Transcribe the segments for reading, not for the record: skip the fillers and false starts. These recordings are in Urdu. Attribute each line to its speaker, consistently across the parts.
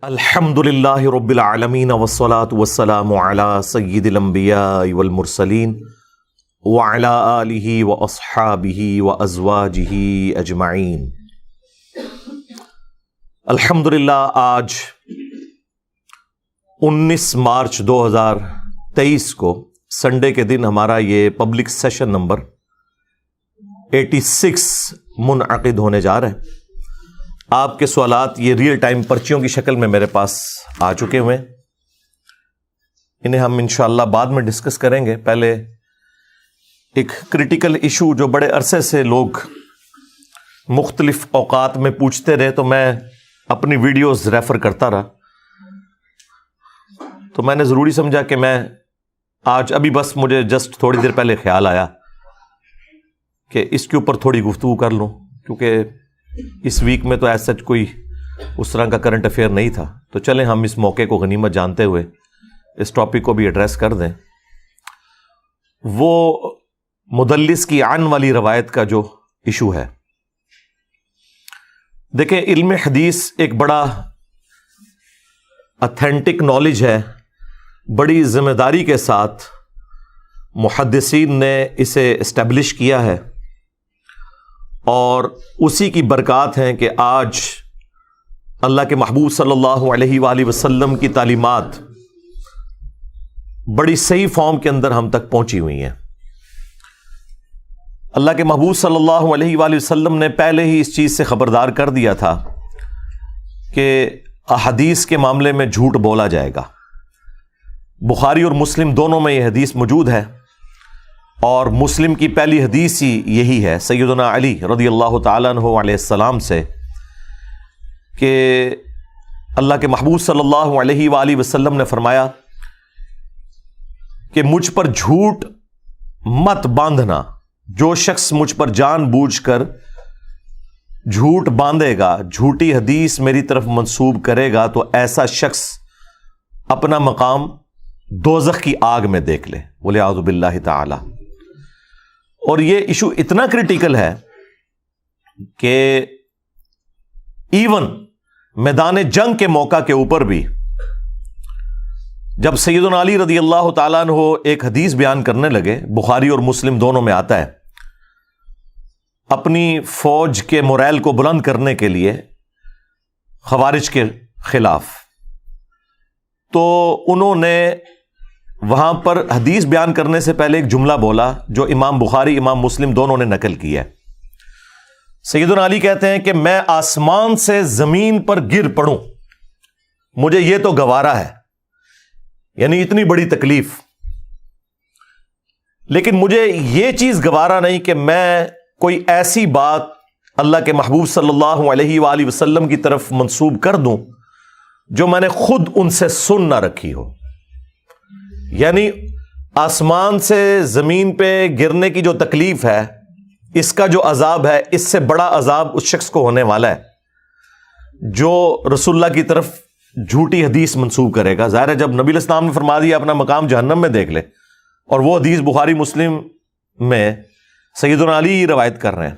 Speaker 1: الحمدللہ رب العالمین والصلاة والسلام علی سید الانبیاء والمرسلین وعلی آلہ واصحابہ وازواجہ اجمعین۔ الحمدللہ آج 19 مارچ 2023 کو سنڈے کے دن ہمارا یہ پبلک سیشن نمبر 86 منعقد ہونے جا رہے ہیں۔ آپ کے سوالات یہ ریئل ٹائم پرچیوں کی شکل میں میرے پاس آ چکے ہوئے ہیں، انہیں ہم انشاءاللہ بعد میں ڈسکس کریں گے۔ پہلے ایک کریٹیکل ایشو جو بڑے عرصے سے لوگ مختلف اوقات میں پوچھتے رہے تو میں اپنی ویڈیوز ریفر کرتا رہا، تو میں نے ضروری سمجھا کہ میں آج بس مجھے جسٹ تھوڑی دیر پہلے خیال آیا کہ اس کے اوپر تھوڑی گفتگو کر لوں، کیونکہ اس ویک میں تو ایسا کوئی اس طرح کا کرنٹ افیئر نہیں تھا، تو چلیں ہم اس موقع کو غنیمت جانتے ہوئے اس ٹاپک کو بھی ایڈریس کر دیں۔ وہ مدلس کی عن والی روایت کا جو ایشو ہے، دیکھیں علم حدیث ایک بڑا اتھینٹک نالج ہے، بڑی ذمہ داری کے ساتھ محدثین نے اسے اسٹیبلش کیا ہے، اور اسی کی برکات ہیں کہ آج اللہ کے محبوب صلی اللہ علیہ وآلہ وسلم کی تعلیمات بڑی صحیح فارم کے اندر ہم تک پہنچی ہوئی ہیں۔ اللہ کے محبوب صلی اللہ علیہ وآلہ وسلم نے پہلے ہی اس چیز سے خبردار کر دیا تھا کہ احادیث کے معاملے میں جھوٹ بولا جائے گا۔ بخاری اور مسلم دونوں میں یہ حدیث موجود ہے، اور مسلم کی پہلی حدیث ہی یہی ہے سیدنا علی رضی اللہ تعالیٰ عنہ علیہ السلام سے کہ اللہ کے محبوب صلی اللہ علیہ وآلہ وسلم نے فرمایا کہ مجھ پر جھوٹ مت باندھنا، جو شخص مجھ پر جان بوجھ کر جھوٹ باندھے گا، جھوٹی حدیث میری طرف منسوب کرے گا، تو ایسا شخص اپنا مقام دوزخ کی آگ میں دیکھ لے، والعیاذ باللہ تعالی۔ اور یہ ایشو اتنا کریٹیکل ہے کہ ایون میدان جنگ کے موقع کے اوپر بھی جب سیدنا علی رضی اللہ تعالیٰ عنہ ایک حدیث بیان کرنے لگے، بخاری اور مسلم دونوں میں آتا ہے، اپنی فوج کے موریل کو بلند کرنے کے لیے خوارج کے خلاف، تو انہوں نے وہاں پر حدیث بیان کرنے سے پہلے ایک جملہ بولا جو امام بخاری امام مسلم دونوں نے نقل کی ہے۔ سیدنا علی کہتے ہیں کہ میں آسمان سے زمین پر گر پڑوں، مجھے یہ تو گوارا ہے، یعنی اتنی بڑی تکلیف، لیکن مجھے یہ چیز گوارا نہیں کہ میں کوئی ایسی بات اللہ کے محبوب صلی اللہ علیہ وآلہ وسلم کی طرف منسوب کر دوں جو میں نے خود ان سے سن نہ رکھی ہو۔ یعنی آسمان سے زمین پہ گرنے کی جو تکلیف ہے، اس کا جو عذاب ہے، اس سے بڑا عذاب اس شخص کو ہونے والا ہے جو رسول اللہ کی طرف جھوٹی حدیث منسوب کرے گا۔ ظاہر ہے جب نبی علیہ السلام نے فرما دیا اپنا مقام جہنم میں دیکھ لے، اور وہ حدیث بخاری مسلم میں سیدنا علی روایت کر رہے ہیں،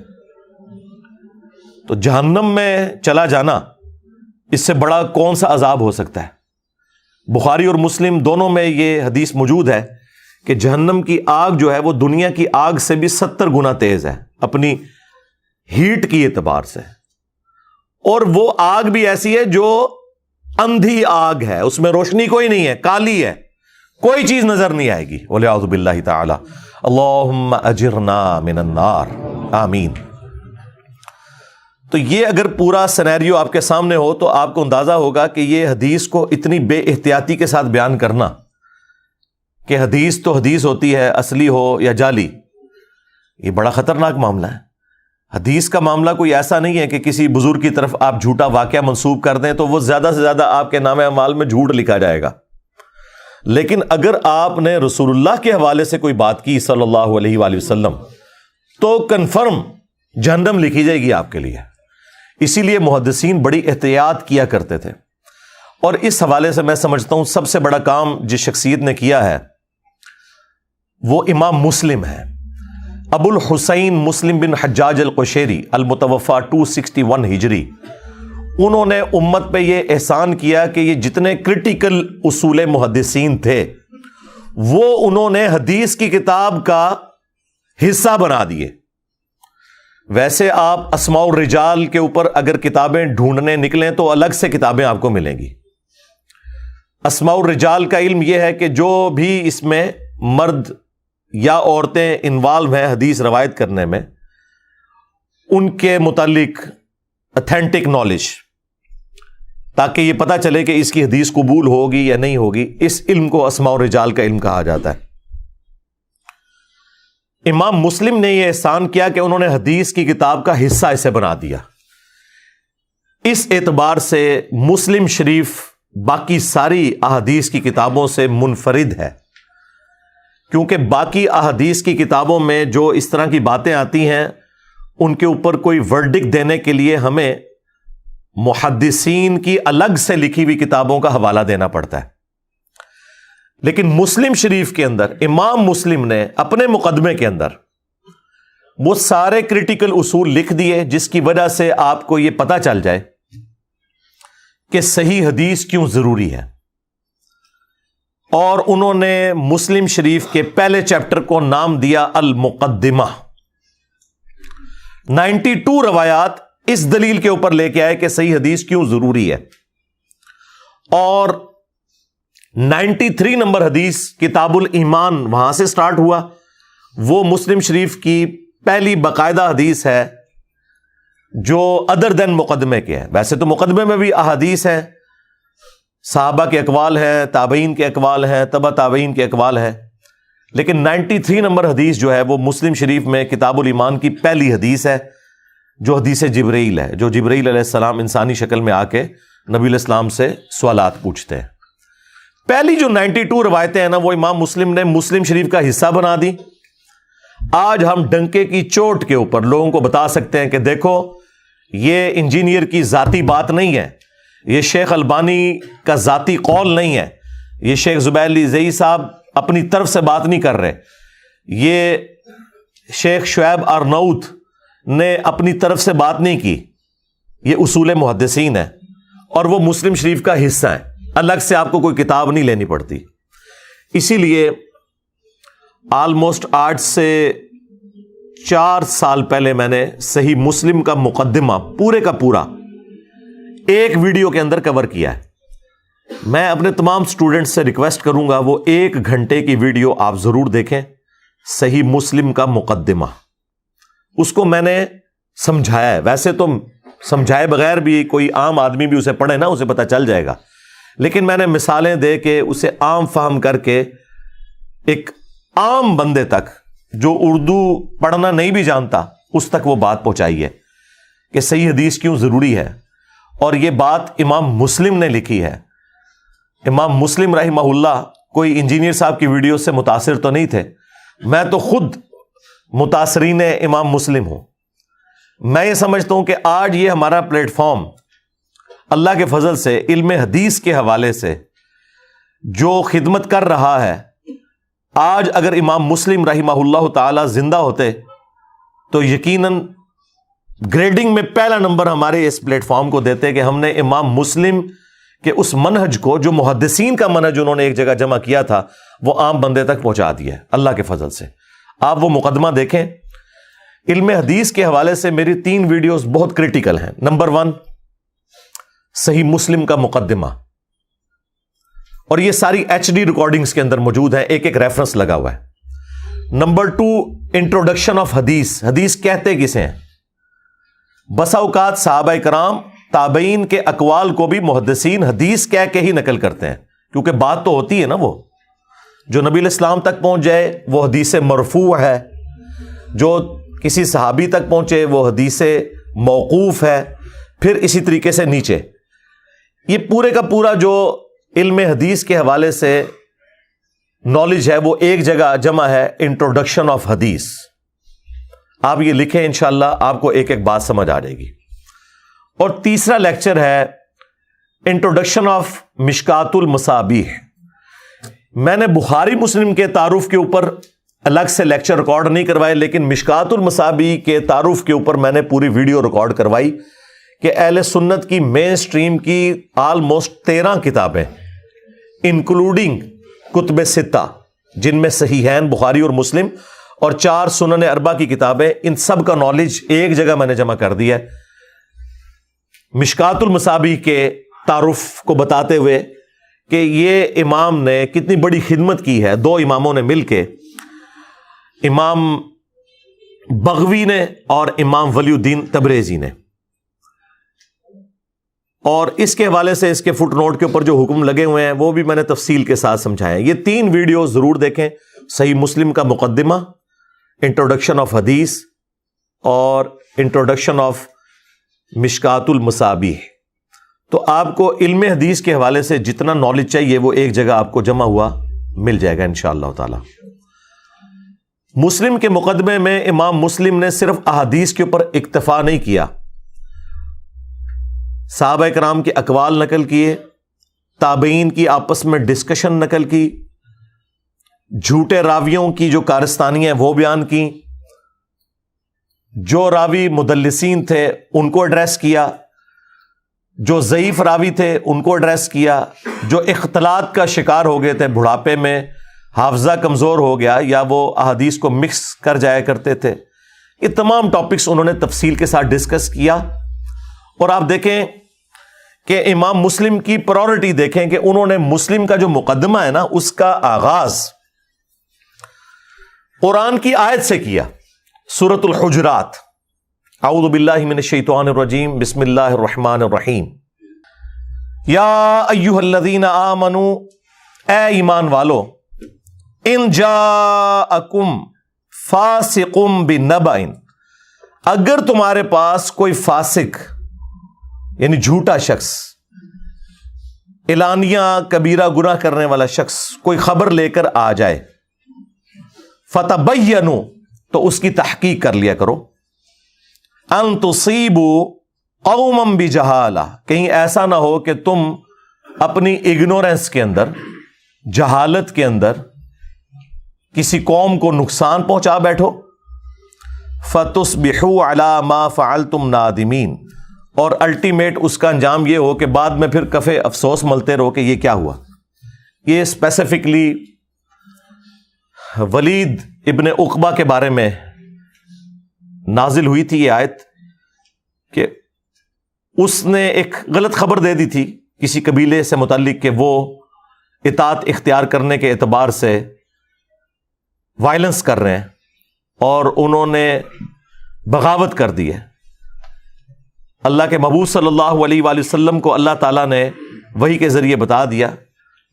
Speaker 1: تو جہنم میں چلا جانا اس سے بڑا کون سا عذاب ہو سکتا ہے؟ بخاری اور مسلم دونوں میں یہ حدیث موجود ہے کہ جہنم کی آگ جو ہے وہ دنیا کی آگ سے بھی 70 گنا تیز ہے اپنی ہیٹ کی اعتبار سے، اور وہ آگ بھی ایسی ہے جو اندھی آگ ہے، اس میں روشنی کوئی نہیں ہے، کالی ہے، کوئی چیز نظر نہیں آئے گی، والعیاذ باللہ تعالی۔ اللہم اجرنا من النار، آمین۔ تو یہ اگر پورا سینیریو آپ کے سامنے ہو تو آپ کو اندازہ ہوگا کہ یہ حدیث کو اتنی بے احتیاطی کے ساتھ بیان کرنا کہ حدیث تو حدیث ہوتی ہے، اصلی ہو یا جعلی، یہ بڑا خطرناک معاملہ ہے۔ حدیث کا معاملہ کوئی ایسا نہیں ہے کہ کسی بزرگ کی طرف آپ جھوٹا واقعہ منسوب کر دیں تو وہ زیادہ سے زیادہ آپ کے نام اعمال میں جھوٹ لکھا جائے گا، لیکن اگر آپ نے رسول اللہ کے حوالے سے کوئی بات کی صلی اللہ علیہ وآلہ وسلم تو کنفرم جہنم لکھی جائے گی آپ کے لیے۔ اسی لیے محدثین بڑی احتیاط کیا کرتے تھے، اور اس حوالے سے میں سمجھتا ہوں سب سے بڑا کام جس شخصیت نے کیا ہے وہ امام مسلم ہے، ابو الحسین مسلم بن حجاج القشیری المتوفى 261 ہجری۔ انہوں نے امت پہ یہ احسان کیا کہ یہ جتنے کرٹیکل اصول محدثین تھے وہ انہوں نے حدیث کی کتاب کا حصہ بنا دیے. ویسے آپ اسماء الرجال کے اوپر اگر کتابیں ڈھونڈنے نکلیں تو الگ سے کتابیں آپ کو ملیں گی. اسماء الرجال کا علم یہ ہے کہ جو بھی اس میں مرد یا عورتیں انوالو ہیں حدیث روایت کرنے میں، ان کے متعلق اتھینٹک نالج، تاکہ یہ پتہ چلے کہ اس کی حدیث قبول ہوگی یا نہیں ہوگی. اس علم کو اسماء الرجال کا علم کہا جاتا ہے. امام مسلم نے یہ احسان کیا کہ انہوں نے حدیث کی کتاب کا حصہ اسے بنا دیا. اس اعتبار سے مسلم شریف باقی ساری احادیث کی کتابوں سے منفرد ہے، کیونکہ باقی احادیث کی کتابوں میں جو اس طرح کی باتیں آتی ہیں ان کے اوپر کوئی ورڈکٹ دینے کے لیے ہمیں محدثین کی الگ سے لکھی ہوئی کتابوں کا حوالہ دینا پڑتا ہے. لیکن مسلم شریف کے اندر امام مسلم نے اپنے مقدمے کے اندر وہ سارے کرٹیکل اصول لکھ دیے جس کی وجہ سے آپ کو یہ پتہ چل جائے کہ صحیح حدیث کیوں ضروری ہے. اور انہوں نے مسلم شریف کے پہلے چیپٹر کو نام دیا المقدمہ. 92 روایات اس دلیل کے اوپر لے کے آئے کہ صحیح حدیث کیوں ضروری ہے. اور 93 نمبر حدیث کتاب الایمان وہاں سے سٹارٹ ہوا. وہ مسلم شریف کی پہلی باقاعدہ حدیث ہے جو ادر دین مقدمے کے ہے. ویسے تو مقدمے میں بھی احادیث ہیں، صحابہ کے اقوال ہیں، تابعین کے اقوال ہیں، تبع تابعین کے اقوال ہیں، لیکن 93 نمبر حدیث جو ہے وہ مسلم شریف میں کتاب الایمان کی پہلی حدیث ہے، جو حدیث جبرائیل ہے، جو جبرائیل علیہ السلام انسانی شکل میں آ کے نبی علیہ السلام سے سوالات پوچھتے ہیں. پہلی جو 92 روایتیں ہیں نا وہ امام مسلم نے مسلم شریف کا حصہ بنا دی. آج ہم ڈنکے کی چوٹ کے اوپر لوگوں کو بتا سکتے ہیں کہ دیکھو یہ انجینئر کی ذاتی بات نہیں ہے، یہ شیخ البانی کا ذاتی قول نہیں ہے، یہ شیخ زبیر علی زئی صاحب اپنی طرف سے بات نہیں کر رہے، یہ شیخ شعیب ارناؤت نے اپنی طرف سے بات نہیں کی، یہ اصول محدثین ہے اور وہ مسلم شریف کا حصہ ہے. الگ سے آپ کو کوئی کتاب نہیں لینی پڑتی. اسی لیے آلموسٹ آج سے 4 سال پہلے میں نے صحیح مسلم کا مقدمہ پورے کا پورا ایک ویڈیو کے اندر کور کیا ہے. میں اپنے تمام سٹوڈنٹس سے ریکویسٹ کروں گا وہ 1 گھنٹے کی ویڈیو آپ ضرور دیکھیں. صحیح مسلم کا مقدمہ، اس کو میں نے سمجھایا ہے. ویسے تو سمجھائے بغیر بھی کوئی عام آدمی بھی اسے پڑھے نا اسے پتہ چل جائے گا، لیکن میں نے مثالیں دے کے اسے عام فہم کر کے ایک عام بندے تک جو اردو پڑھنا نہیں بھی جانتا اس تک وہ بات پہنچائی ہے کہ صحیح حدیث کیوں ضروری ہے. اور یہ بات امام مسلم نے لکھی ہے. امام مسلم رحمہ اللہ کوئی انجینئر صاحب کی ویڈیو سے متاثر تو نہیں تھے، میں تو خود متاثرین امام مسلم ہوں. میں یہ سمجھتا ہوں کہ آج یہ ہمارا پلیٹ فارم اللہ کے فضل سے علم حدیث کے حوالے سے جو خدمت کر رہا ہے، آج اگر امام مسلم رحمہ اللہ تعالی زندہ ہوتے تو یقیناً گریڈنگ میں پہلا نمبر ہمارے اس پلیٹ فارم کو دیتے کہ ہم نے امام مسلم کے اس منہج کو جو محدثین کا منہج انہوں نے ایک جگہ جمع کیا تھا وہ عام بندے تک پہنچا دیا ہے اللہ کے فضل سے. آپ وہ مقدمہ دیکھیں. علم حدیث کے حوالے سے میری 3 ویڈیوز بہت کریٹیکل ہیں. نمبر 1 صحیح مسلم کا مقدمہ، اور یہ ساری HD ریکارڈنگز کے اندر موجود ہیں، ایک ریفرنس لگا ہوا ہے. نمبر 2 انٹروڈکشن آف حدیث. حدیث کہتے کسے ہیں؟ بسا اوقات صحابہ کرام تابعین کے اقوال کو بھی محدثین حدیث کہہ کے ہی نقل کرتے ہیں، کیونکہ بات تو ہوتی ہے نا، وہ جو نبی علیہ السلام تک پہنچ جائے وہ حدیث مرفوع ہے، جو کسی صحابی تک پہنچے وہ حدیث موقوف ہے، پھر اسی طریقے سے نیچے. یہ پورے کا پورا جو علم حدیث کے حوالے سے نالج ہے وہ ایک جگہ جمع ہے، انٹروڈکشن آف حدیث. آپ یہ لکھیں، انشاءاللہ آپ کو ایک ایک بات سمجھ آ جائے گی. اور تیسرا لیکچر ہے انٹروڈکشن آف مشکات المصابیح. میں نے بخاری مسلم کے تعارف کے اوپر الگ سے لیکچر ریکارڈ نہیں کروائے، لیکن مشکات المصابیح کے تعارف کے اوپر میں نے پوری ویڈیو ریکارڈ کروائی کہ اہل سنت کی مین سٹریم کی آلموسٹ 13 کتابیں انکلوڈنگ کتب ستہ جن میں صحیحین بخاری اور مسلم اور 4 سنن اربع کی کتابیں، ان سب کا نالج ایک جگہ میں نے جمع کر دیا ہے، مشکات المصابیح کے تعارف کو بتاتے ہوئے کہ یہ امام نے کتنی بڑی خدمت کی ہے، 2 اماموں نے مل کے، امام بغوی نے اور امام ولی الدین تبریزی نے، اور اس کے حوالے سے اس کے فٹ نوٹ کے اوپر جو حکم لگے ہوئے ہیں وہ بھی میں نے تفصیل کے ساتھ سمجھایا ہے۔ یہ 3 ویڈیو ضرور دیکھیں، صحیح مسلم کا مقدمہ، انٹروڈکشن آف حدیث اور انٹروڈکشن آف مشکات المصابیح۔ تو آپ کو علم حدیث کے حوالے سے جتنا نالج چاہیے وہ ایک جگہ آپ کو جمع ہوا مل جائے گا انشاءاللہ تعالی۔ مسلم کے مقدمے میں امام مسلم نے صرف احادیث کے اوپر اکتفا نہیں کیا، صحابہ کرام کے اقوال نقل کیے، تابعین کی آپس میں ڈسکشن نقل کی، جھوٹے راویوں کی جو کارستانیاں ہیں وہ بیان کی، جو راوی مدلسین تھے ان کو ایڈریس کیا، جو ضعیف راوی تھے ان کو ایڈریس کیا، جو اختلاط کا شکار ہو گئے تھے، بڑھاپے میں حافظہ کمزور ہو گیا یا وہ احادیث کو مکس کر جایا کرتے تھے، یہ تمام ٹاپکس انہوں نے تفصیل کے ساتھ ڈسکس کیا۔ اور آپ دیکھیں کہ امام مسلم کی پرائورٹی دیکھیں کہ انہوں نے مسلم کا جو مقدمہ ہے نا اس کا آغاز قرآن کی آیت سے کیا، سورۃ الحجرات، اعوذ باللہ من الشیطان الرجیم، بسم اللہ الرحمن الرحیم، یا ایھا الذین آمنوا، اے ایمان والو، ان جاءکم فاسق بنبأ، اگر تمہارے پاس کوئی فاسق یعنی جھوٹا شخص، اعلانیہ کبیرہ گناہ کرنے والا شخص کوئی خبر لے کر آ جائے، فتبینوا، تو اس کی تحقیق کر لیا کرو، ان تصیبوا قوما بجہالہ، کہیں ایسا نہ ہو کہ تم اپنی اگنورنس کے اندر، جہالت کے اندر کسی قوم کو نقصان پہنچا بیٹھو، فتصبحوا علی ما فعلتم نادمین، اور الٹیمیٹ اس کا انجام یہ ہو کہ بعد میں پھر کفے افسوس ملتے رہو کہ یہ کیا ہوا۔ یہ اسپیسیفکلی ولید ابن عقبہ کے بارے میں نازل ہوئی تھی یہ آیت کہ اس نے ایک غلط خبر دے دی تھی کسی قبیلے سے متعلق کہ وہ اطاعت اختیار کرنے کے اعتبار سے وائلنس کر رہے ہیں، اور انہوں نے بغاوت کر دی ہے۔ اللہ کے محبوب صلی اللہ علیہ وآلہ وسلم کو اللہ تعالیٰ نے وحی کے ذریعے بتا دیا،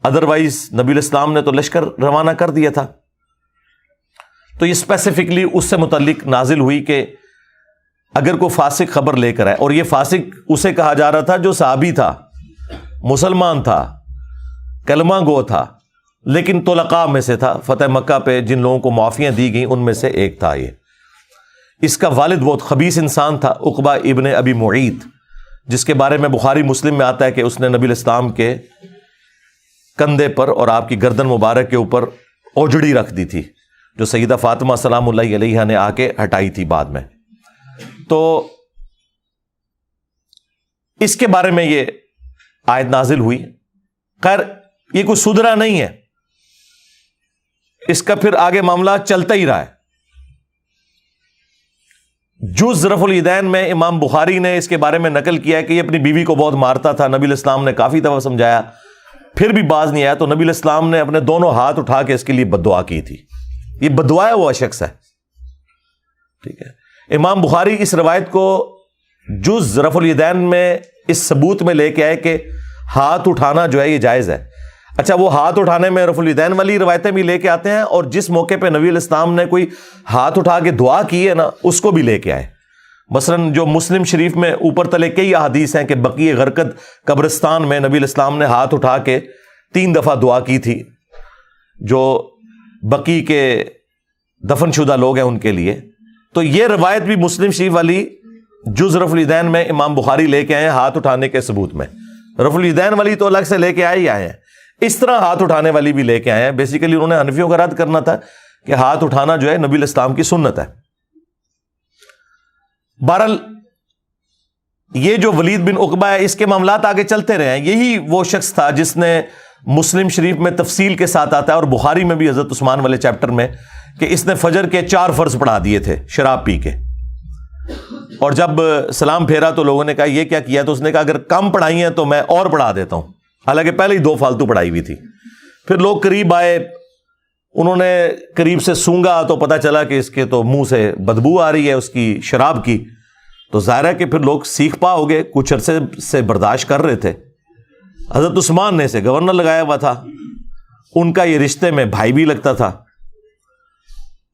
Speaker 1: ادروائز نبی الاسلام نے تو لشکر روانہ کر دیا تھا۔ تو یہ اسپیسیفکلی اس سے متعلق نازل ہوئی کہ اگر کوئی فاسق خبر لے کر آئے، اور یہ فاسق اسے کہا جا رہا تھا جو صحابی تھا، مسلمان تھا، کلمہ گو تھا، لیکن طلقاء میں سے تھا، فتح مکہ پہ جن لوگوں کو معافیاں دی گئیں ان میں سے ایک تھا یہ۔ اس کا والد بہت خبیث انسان تھا، عقبہ ابن ابی معیط، جس کے بارے میں بخاری مسلم میں آتا ہے کہ اس نے نبی الاسلام کے کندھے پر اور آپ کی گردن مبارک کے اوپر اوجڑی رکھ دی تھی، جو سیدہ فاطمہ سلام اللہ علیہا نے آ کے ہٹائی تھی بعد میں۔ تو اس کے بارے میں یہ آیت نازل ہوئی۔ خیر یہ کوئی سدھرا نہیں ہے، اس کا پھر آگے معاملہ چلتا ہی رہا ہے۔ جز رفع الیدین میں امام بخاری نے اس کے بارے میں نقل کیا ہے کہ یہ اپنی بیوی کو بہت مارتا تھا، نبی الاسلام نے کافی دفعہ سمجھایا، پھر بھی باز نہیں آیا، تو نبی الاسلام نے اپنے دونوں ہاتھ اٹھا کے اس کے لیے بد دعا کی تھی۔ یہ بد دعا ہوا شخص ہے، ٹھیک ہے۔ امام بخاری اس روایت کو جز رفع الیدین میں اس ثبوت میں لے کے آئے کہ ہاتھ اٹھانا جو ہے یہ جائز ہے۔ اچھا، وہ ہاتھ اٹھانے میں رفع الیدین والی روایتیں بھی لے کے آتے ہیں، اور جس موقع پہ نبی علیہ السلام نے کوئی ہاتھ اٹھا کے دعا کی ہے نا اس کو بھی لے کے آئے۔ مثلاً جو مسلم شریف میں اوپر تلے کئی احادیث ہیں کہ بقیع غرقد قبرستان میں نبی علیہ السلام نے ہاتھ اٹھا کے 3 دفعہ دعا کی تھی، جو بقیع کے دفن شدہ لوگ ہیں ان کے لیے۔ تو یہ روایت بھی مسلم شریف والی جز رفع الیدین میں امام بخاری لے کے آئے ہیں ہاتھ اٹھانے کے ثبوت میں۔ رفع الیدین والی تو الگ سے لے کے آئے ہیں، اس طرح ہاتھ اٹھانے والی بھی لے کے آئے ہیں۔ بیسیکلی انہوں نے حنفیوں کا رد کرنا تھا کہ ہاتھ اٹھانا جو ہے نبی الاسلام کی سنت ہے۔ بہرحال یہ جو ولید بن عقبہ ہے اس کے معاملات آگے چلتے رہے ہیں. یہی وہ شخص تھا جس نے مسلم شریف میں تفصیل کے ساتھ آتا ہے اور بخاری میں بھی حضرت عثمان والے چیپٹر میں کہ اس نے فجر کے 4 فرض پڑھا دیے تھے شراب پی کے, اور جب سلام پھیرا تو لوگوں نے کہا یہ کیا کیا, تو اس نے کہا اگر کم پڑھائی ہیں تو میں اور پڑھا دیتا ہوں, حالانکہ پہلے ہی 2 فالتو پڑھائی ہوئی تھی. پھر لوگ قریب آئے, انہوں نے قریب سے سونگا تو پتا چلا کہ اس کے تو منہ سے بدبو آ رہی ہے اس کی شراب کی. تو ظاہر ہے کہ پھر لوگ سیکھ پا ہو گئے, کچھ عرصے سے برداشت کر رہے تھے. حضرت عثمان نے اسے گورنر لگایا ہوا تھا, ان کا یہ رشتے میں بھائی بھی لگتا تھا.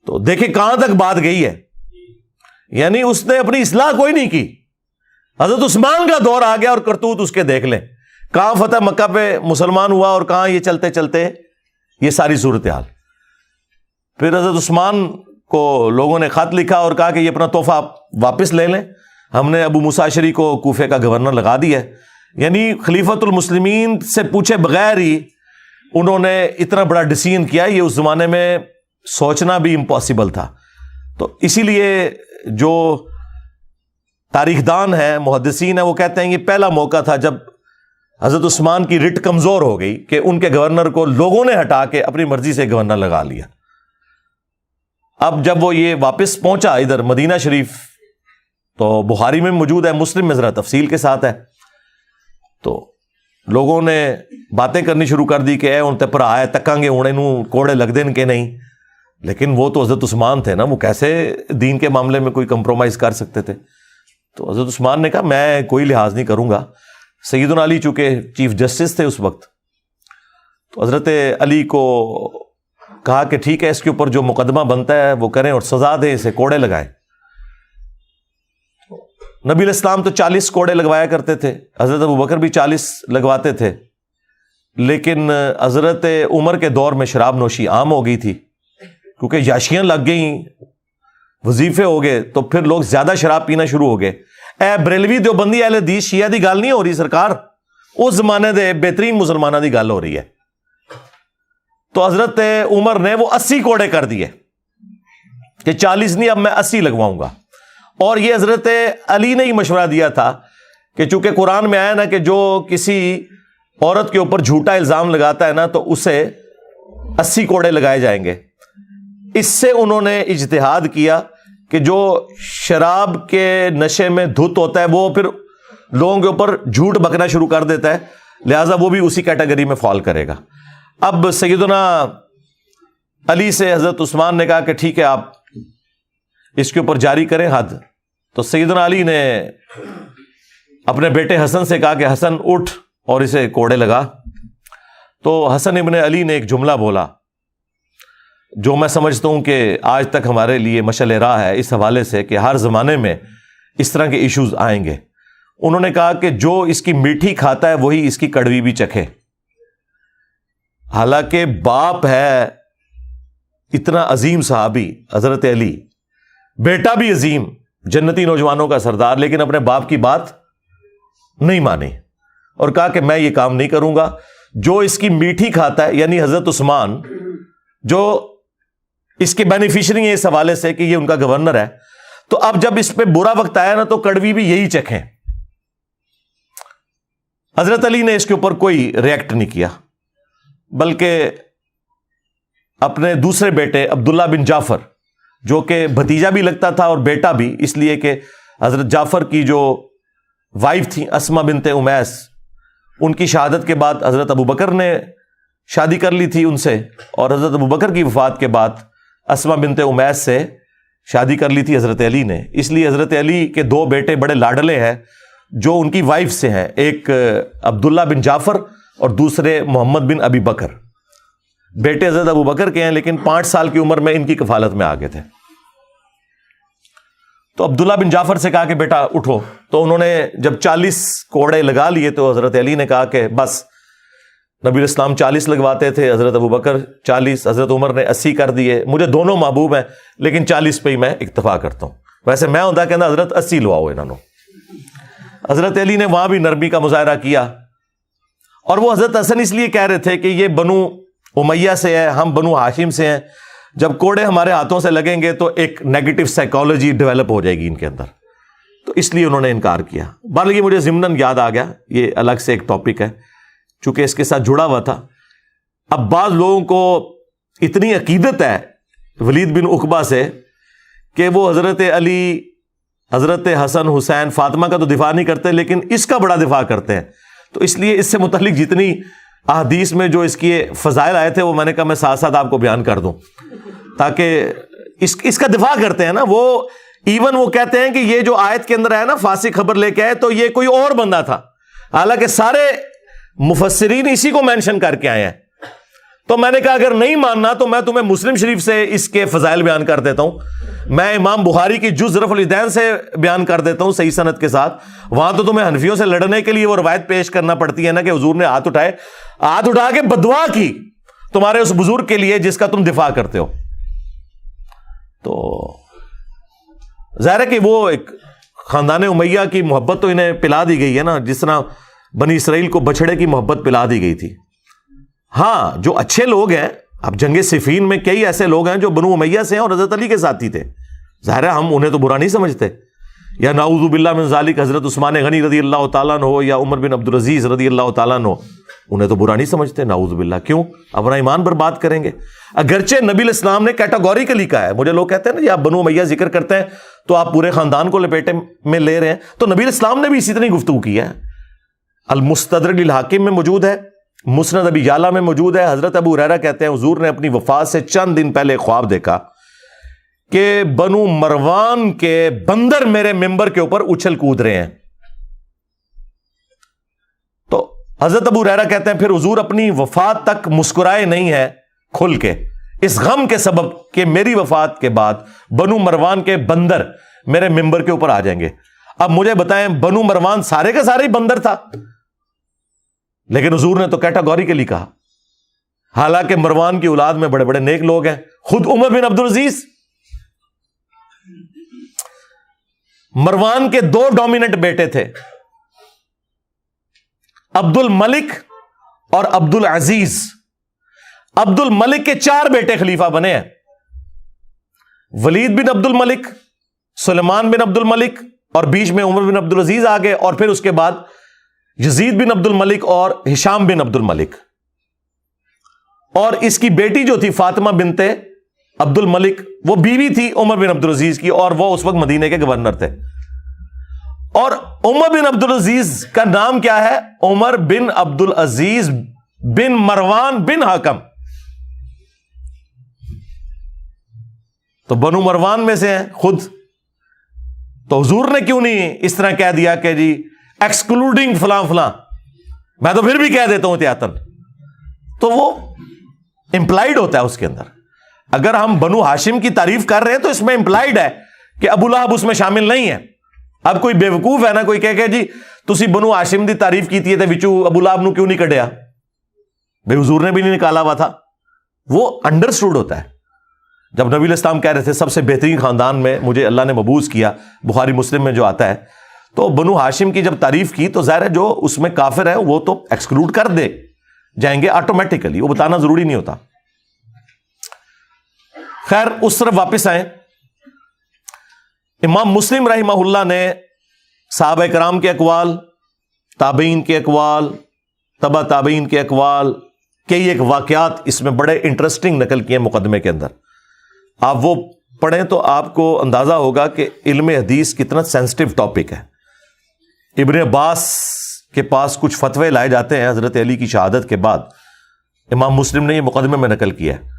Speaker 1: تو دیکھیں کہاں تک بات گئی ہے, یعنی اس نے اپنی اصلاح کوئی نہیں کی. حضرت عثمان کا دور آ گیا اور کرتوت اس کے دیکھ لیں, کہاں فتح مکہ پہ مسلمان ہوا اور کہاں یہ چلتے چلتے یہ ساری صورتحال. پھر حضرت عثمان کو لوگوں نے خط لکھا اور کہا کہ یہ اپنا تحفہ واپس لے لیں, ہم نے ابو موسیٰ اشعری کو کوفے کا گورنر لگا دیا ہے. یعنی خلیفۃ المسلمین سے پوچھے بغیر ہی انہوں نے اتنا بڑا ڈیسیژن کیا, یہ اس زمانے میں سوچنا بھی امپاسبل تھا. تو اسی لیے جو تاریخ دان ہیں, محدثین ہیں, وہ کہتے ہیں یہ پہلا موقع تھا جب حضرت عثمان کی رٹ کمزور ہو گئی کہ ان کے گورنر کو لوگوں نے ہٹا کے اپنی مرضی سے گورنر لگا لیا. اب جب وہ یہ واپس پہنچا ادھر مدینہ شریف, تو بخاری میں موجود ہے, مسلم میں ذرا تفصیل کے ساتھ ہے, تو لوگوں نے باتیں کرنی شروع کر دی کہ اے ان تے پر آئے تکاں گے ہونے نو کوڑے لگ دین کے نہیں. لیکن وہ تو حضرت عثمان تھے نا, وہ کیسے دین کے معاملے میں کوئی کمپرومائز کر سکتے تھے. تو حضرت عثمان نے کہا میں کوئی لحاظ نہیں کروں گا. سیدنا علی چونکہ چیف جسٹس تھے اس وقت, تو حضرت علی کو کہا کہ ٹھیک ہے اس کے اوپر جو مقدمہ بنتا ہے وہ کریں اور سزا دیں, اسے کوڑے لگائیں. نبی علیہ السلام تو 40 کوڑے لگوایا کرتے تھے, حضرت ابوبکر بھی 40 لگواتے تھے, لیکن حضرت عمر کے دور میں شراب نوشی عام ہو گئی تھی کیونکہ یاشیاں لگ گئیں, وظیفے ہو گئے, تو پھر لوگ زیادہ شراب پینا شروع ہو گئے. اے بریلوی دیوبندی اہل حدیث شیعہ دی گل نہیں ہو رہی سرکار, اس زمانے دے بہترین مسلمانوں دی گل ہو رہی ہے. تو حضرت عمر نے وہ 80 کوڑے کر دیے کہ 40 نہیں اب میں 80 لگواؤں گا. اور یہ حضرت علی نے ہی مشورہ دیا تھا کہ چونکہ قرآن میں آیا نا کہ جو کسی عورت کے اوپر جھوٹا الزام لگاتا ہے نا تو اسے 80 کوڑے لگائے جائیں گے. اس سے انہوں نے اجتہاد کیا کہ جو شراب کے نشے میں دھت ہوتا ہے وہ پھر لوگوں کے اوپر جھوٹ بکنا شروع کر دیتا ہے, لہٰذا وہ بھی اسی کیٹیگری میں فال کرے گا. اب سیدنا علی سے حضرت عثمان نے کہا کہ ٹھیک ہے آپ اس کے اوپر جاری کریں حد. تو سیدنا علی نے اپنے بیٹے حسن سے کہا کہ حسن اٹھ اور اسے کوڑے لگا. تو حسن ابن علی نے ایک جملہ بولا جو میں سمجھتا ہوں کہ آج تک ہمارے لیے مشعل راہ ہے اس حوالے سے کہ ہر زمانے میں اس طرح کے ایشوز آئیں گے. انہوں نے کہا کہ جو اس کی میٹھی کھاتا ہے وہی اس کی کڑوی بھی چکھے. حالانکہ باپ ہے اتنا عظیم صحابی حضرت علی, بیٹا بھی عظیم جنتی نوجوانوں کا سردار, لیکن اپنے باپ کی بات نہیں مانی اور کہا کہ میں یہ کام نہیں کروں گا. جو اس کی میٹھی کھاتا ہے یعنی حضرت عثمان جو اس کے بینیفیشری ہیں اس حوالے سے کہ یہ ان کا گورنر ہے, تو اب جب اس پہ برا وقت آیا نا تو کڑوی بھی یہی چکھیں. حضرت علی نے اس کے اوپر کوئی ریئیکٹ نہیں کیا, بلکہ اپنے دوسرے بیٹے عبداللہ بن جعفر جو کہ بھتیجا بھی لگتا تھا اور بیٹا بھی, اس لیے کہ حضرت جعفر کی جو وائف تھی اسما بنت امیس, ان کی شہادت کے بعد حضرت ابوبکر نے شادی کر لی تھی ان سے, اور حضرت ابوبکر کی وفات کے بعد اسما بنت امیس سے شادی کر لی تھی حضرت علی نے. اس لیے حضرت علی کے 2 بیٹے بڑے لاڈلے ہیں جو ان کی وائف سے ہیں, ایک عبداللہ بن جعفر اور دوسرے محمد بن ابی بکر. بیٹے حضرت ابوبکر کے ہیں لیکن 5 سال کی عمر میں ان کی کفالت میں آ گئے تھے. تو عبداللہ بن جعفر سے کہا کہ بیٹا اٹھو. تو انہوں نے جب 40 کوڑے لگا لیے تو حضرت علی نے کہا کہ بس. نبی علیہ السلام 40 لگواتے تھے, حضرت ابوبکر 40, حضرت عمر نے 80 کر دیے. مجھے دونوں محبوب ہیں لیکن 40 پہ ہی میں اکتفا کرتا ہوں. ویسے میں ہوتا کہنا حضرت 80 لواؤ انہوں نے. حضرت علی نے وہاں بھی نرمی کا مظاہرہ کیا, اور وہ حضرت حسن اس لیے کہہ رہے تھے کہ یہ بنو امیہ سے ہے, ہم بنو ہاشم سے ہیں, جب کوڑے ہمارے ہاتھوں سے لگیں گے تو ایک نیگیٹو سائیکالوجی ڈیولپ ہو جائے گی ان کے اندر. تو اس لیے انہوں نے انکار کیا. بہرحال یہ مجھے ضمناً یاد آ گیا, یہ الگ سے ایک ٹاپک ہے چونکہ اس کے ساتھ جڑا ہوا تھا. اب بعض لوگوں کو اتنی عقیدت ہے ولید بن عقبہ سے کہ وہ حضرت علی, حضرت حسن, حسین, فاطمہ کا تو دفاع نہیں کرتے لیکن اس کا بڑا دفاع کرتے ہیں. تو اس لیے اس سے متعلق جتنی احادیث میں جو اس کی فضائل آئے تھے وہ میں نے کہا میں ساتھ ساتھ آپ کو بیان کر دوں تاکہ اس کا دفاع کرتے ہیں نا. وہ ایون وہ کہتے ہیں کہ یہ جو آیت کے اندر ہے نا فاسق خبر لے کے آئے تو یہ کوئی اور بندہ تھا, حالانکہ سارے مفسرین اسی کو مینشن کر کے آئے ہیں. تو میں نے کہا اگر نہیں ماننا تو میں تمہیں مسلم شریف سے اس کے فضائل بیان کر دیتا ہوں, میں امام بخاری کی جز رفع الیدین سے بیان کر دیتا ہوں صحیح سند کے ساتھ. وہاں تو تمہیں حنفیوں سے لڑنے کے لیے وہ روایت پیش کرنا پڑتی ہے نا کہ حضور نے ہاتھ اٹھا کے بددعا کی تمہارے اس بزرگ کے لیے جس کا تم دفاع کرتے ہو. تو ظاہر ہے کہ وہ ایک خاندان امیہ کی محبت تو انہیں پلا دی گئی ہے نا, جس طرح بنی اسرائیل کو بچھڑے کی محبت پلا دی گئی تھی. ہاں جو اچھے لوگ ہیں, اب جنگ صفین میں کئی ایسے لوگ ہیں جو بنو امیہ سے ہیں اور حضرت علی کے ساتھی تھے, ظاہر ہے ہم انہیں تو برا نہیں سمجھتے. یا نعوذ باللہ من ذالک حضرت عثمان غنی رضی اللہ تعالیٰ عنہ ہو یا عمر بن عبد العزیز رضی اللہ تعالیٰ عنہ, انہیں تو برا نہیں سمجھتے, نعوذ باللہ. کیوں اپنا ایمان برباد کریں گے؟ اگرچہ نبی الاسلام نے کیٹاگوریکلی کہا ہے. مجھے لوگ کہتے ہیں نا یہ آپ بنو امیہ ذکر کرتے ہیں تو آپ پورے خاندان کو لپیٹے میں لے رہے ہیں, تو نبی الاسلام نے بھی اسی طرح گفتگو کی ہے. المستدرک للحاکم میں موجود ہے, مسند ابی یعلا میں موجود ہے. حضرت ابو ہریرہ کہتے ہیں حضور نے اپنی وفات سے چند دن پہلے خواب دیکھا کہ بنو مروان کے بندر میرے ممبر کے اوپر اچھل کود رہے ہیں. تو حضرت ابو ہریرہ کہتے ہیں پھر حضور اپنی وفات تک مسکرائے نہیں ہیں کھل کے, اس غم کے سبب کہ میری وفات کے بعد بنو مروان کے بندر میرے ممبر کے اوپر آ جائیں گے. اب مجھے بتائیں بنو مروان سارے کا سارے ہی بندر تھا, لیکن حضور نے تو کیٹاگوریکلی کہا, حالانکہ مروان کی اولاد میں بڑے بڑے نیک لوگ ہیں. خود عمر بن عبد العزیز, مروان کے 2 ڈومیننٹ بیٹے تھے, عبد الملک اور عبد العزیز. عبد الملک کے 4 بیٹے خلیفہ بنے ہیں, ولید بن عبد الملک, سلیمان بن عبد الملک, اور بیچ میں عمر بن عبد العزیز آ گئے, اور پھر اس کے بعد یزید بن عبد الملک اور ہشام بن عبد الملک. اور اس کی بیٹی جو تھی فاطمہ بنت عبد الملک, وہ بیوی تھی عمر بن عبد العزیز کی, اور وہ اس وقت مدینے کے گورنر تھے. اور عمر بن عبد العزیز کا نام کیا ہے؟ عمر بن عبد العزیز بن مروان بن حکم. تو بنو مروان میں سے ہیں خود. تو حضور نے کیوں نہیں اس طرح کہہ دیا کہ جی ایکسکلوڈنگ فلاں فلاں, میں تو پھر بھی کہہ دیتا ہوں احتیاطاً. تو وہ امپلائڈ ہوتا ہے اس کے اندر. اگر ہم بنو ہاشم کی تعریف کر رہے ہیں تو اس میں امپلائڈ ہے کہ ابو لہب اس میں شامل نہیں ہے. اب کوئی بیوقوف ہے نا کوئی کہ جی تسی بنو ہاشم دی تعریف کیتی ہے تے وچوں ابو لہب نو کیوں نہیں کڈیا؟ بھئی حضور نے بھی نہیں نکالا ہوا تھا. وہ انڈرسٹوڈ ہوتا ہے. جب نبی علیہ السلام کہہ رہے تھے سب سے بہترین خاندان میں مجھے اللہ نے مبعوث کیا, بخاری مسلم میں جو آتا ہے, تو بنو ہاشم کی جب تعریف کی تو ظاہر ہے جو اس میں کافر ہے وہ تو ایکسکلوڈ کر دے جائیں گے آٹومیٹیکلی, وہ بتانا ضروری نہیں ہوتا. خیر اس طرف واپس آئیں. امام مسلم رحمہ اللہ نے صحابہ کرام کے اقوال, تابعین کے اقوال, تبع تابعین کے اقوال, کئی ایک واقعات اس میں بڑے انٹرسٹنگ نقل کیے مقدمے کے اندر. آپ وہ پڑھیں تو آپ کو اندازہ ہوگا کہ علم حدیث کتنا سینسٹیو ٹاپک ہے. ابن عباس کے پاس کچھ فتوے لائے جاتے ہیں حضرت علی کی شہادت کے بعد, امام مسلم نے یہ مقدمے میں نقل کیا ہے.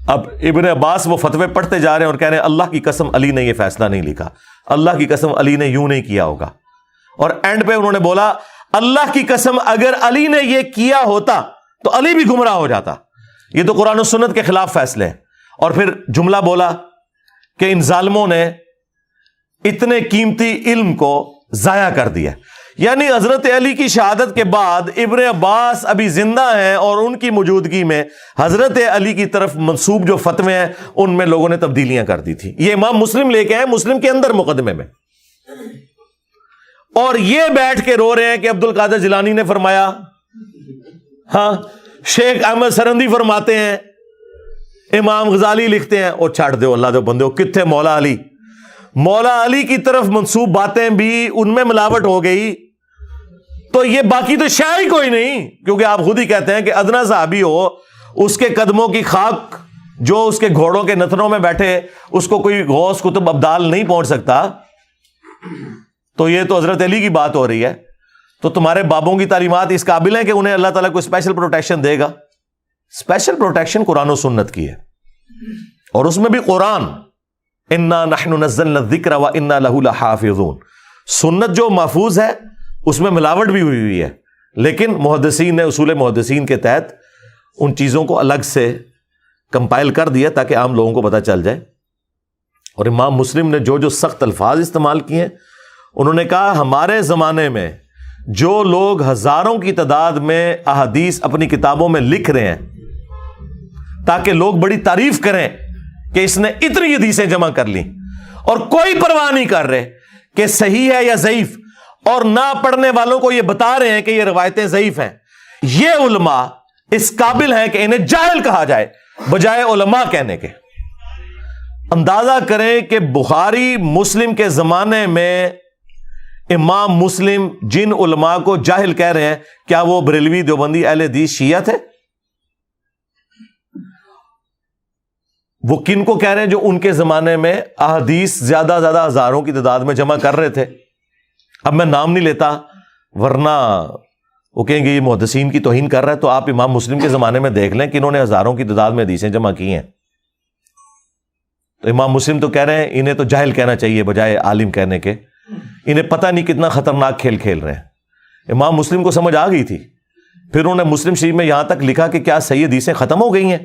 Speaker 1: اب ابن عباس وہ فتوے پڑھتے جا رہے ہیں اور کہہ رہے ہیں اللہ کی قسم علی نے یہ فیصلہ نہیں لکھا, اللہ کی قسم علی نے یوں نہیں کیا ہوگا. اور اینڈ پہ انہوں نے بولا اللہ کی قسم اگر علی نے یہ کیا ہوتا تو علی بھی گمراہ ہو جاتا, یہ تو قرآن و سنت کے خلاف فیصلے ہیں. اور پھر جملہ بولا کہ ان ظالموں نے اتنے قیمتی علم کو ضائع کر دیا. یعنی حضرت علی کی شہادت کے بعد ابن عباس ابھی زندہ ہیں اور ان کی موجودگی میں حضرت علی کی طرف منسوب جو فتوے ہیں ان میں لوگوں نے تبدیلیاں کر دی تھی. یہ امام مسلم لے کے آئے مسلم کے اندر مقدمے میں. اور یہ بیٹھ کے رو رہے ہیں کہ عبد القادر جیلانی نے فرمایا, ہاں شیخ احمد سرندی فرماتے ہیں, امام غزالی لکھتے ہیں. اور چھاڑ دو اللہ دے بندے, کتنے مولا علی, مولا علی کی طرف منسوب باتیں بھی ان میں ملاوٹ ہو گئی تو یہ باقی تو شے ہی کوئی نہیں، کیونکہ آپ خود ہی کہتے ہیں کہ ادنا صحابی ہو، اس کے قدموں کی خاک جو اس کے گھوڑوں کے نتنوں میں بیٹھے اس کو کوئی غوث قطب ابدال نہیں پہنچ سکتا، تو یہ تو حضرت علی کی بات ہو رہی ہے. تو تمہارے بابوں کی تعلیمات اس قابل ہیں کہ انہیں اللہ تعالیٰ کو اسپیشل پروٹیکشن دے گا؟ اسپیشل پروٹیکشن قرآن و سنت کی ہے، اور اس میں بھی قرآن انا نحن نزلنا الذکر وانا لہ لحافظون، سنت جو محفوظ ہے اس میں ملاوٹ بھی ہوئی ہے، لیکن محدثین نے اصول محدثین کے تحت ان چیزوں کو الگ سے کمپائل کر دیا تاکہ عام لوگوں کو پتہ چل جائے. اور امام مسلم نے جو سخت الفاظ استعمال کیے ہیں، انہوں نے کہا ہمارے زمانے میں جو لوگ ہزاروں کی تعداد میں احادیث اپنی کتابوں میں لکھ رہے ہیں تاکہ لوگ بڑی تعریف کریں کہ اس نے اتنی حدیثیں جمع کر لی، اور کوئی پرواہ نہیں کر رہے کہ صحیح ہے یا ضعیف، اور نہ پڑھنے والوں کو یہ بتا رہے ہیں کہ یہ روایتیں ضعیف ہیں، یہ علماء اس قابل ہیں کہ انہیں جاہل کہا جائے بجائے علماء کہنے کے. اندازہ کریں کہ بخاری مسلم کے زمانے میں امام مسلم جن علماء کو جاہل کہہ رہے ہیں، کیا وہ بریلوی، دیوبندی، اہل حدیث، شیعہ تھے؟ وہ کن کو کہہ رہے ہیں جو ان کے زمانے میں احادیث زیادہ ہزاروں کی تعداد میں جمع کر رہے تھے؟ اب میں نام نہیں لیتا ورنہ وہ کہیں گے یہ محدثین کی توہین کر رہا ہے. تو آپ امام مسلم کے زمانے میں دیکھ لیں کہ انہوں نے ہزاروں کی تعداد میں حدیثیں جمع کی ہیں. تو امام مسلم تو کہہ رہے ہیں انہیں تو جاہل کہنا چاہیے بجائے عالم کہنے کے، انہیں پتہ نہیں کتنا خطرناک کھیل کھیل رہے ہیں. امام مسلم کو سمجھ آ گئی تھی، پھر انہوں نے مسلم شریف میں یہاں تک لکھا کہ کیا صحیح حدیثیں ختم ہو گئی ہیں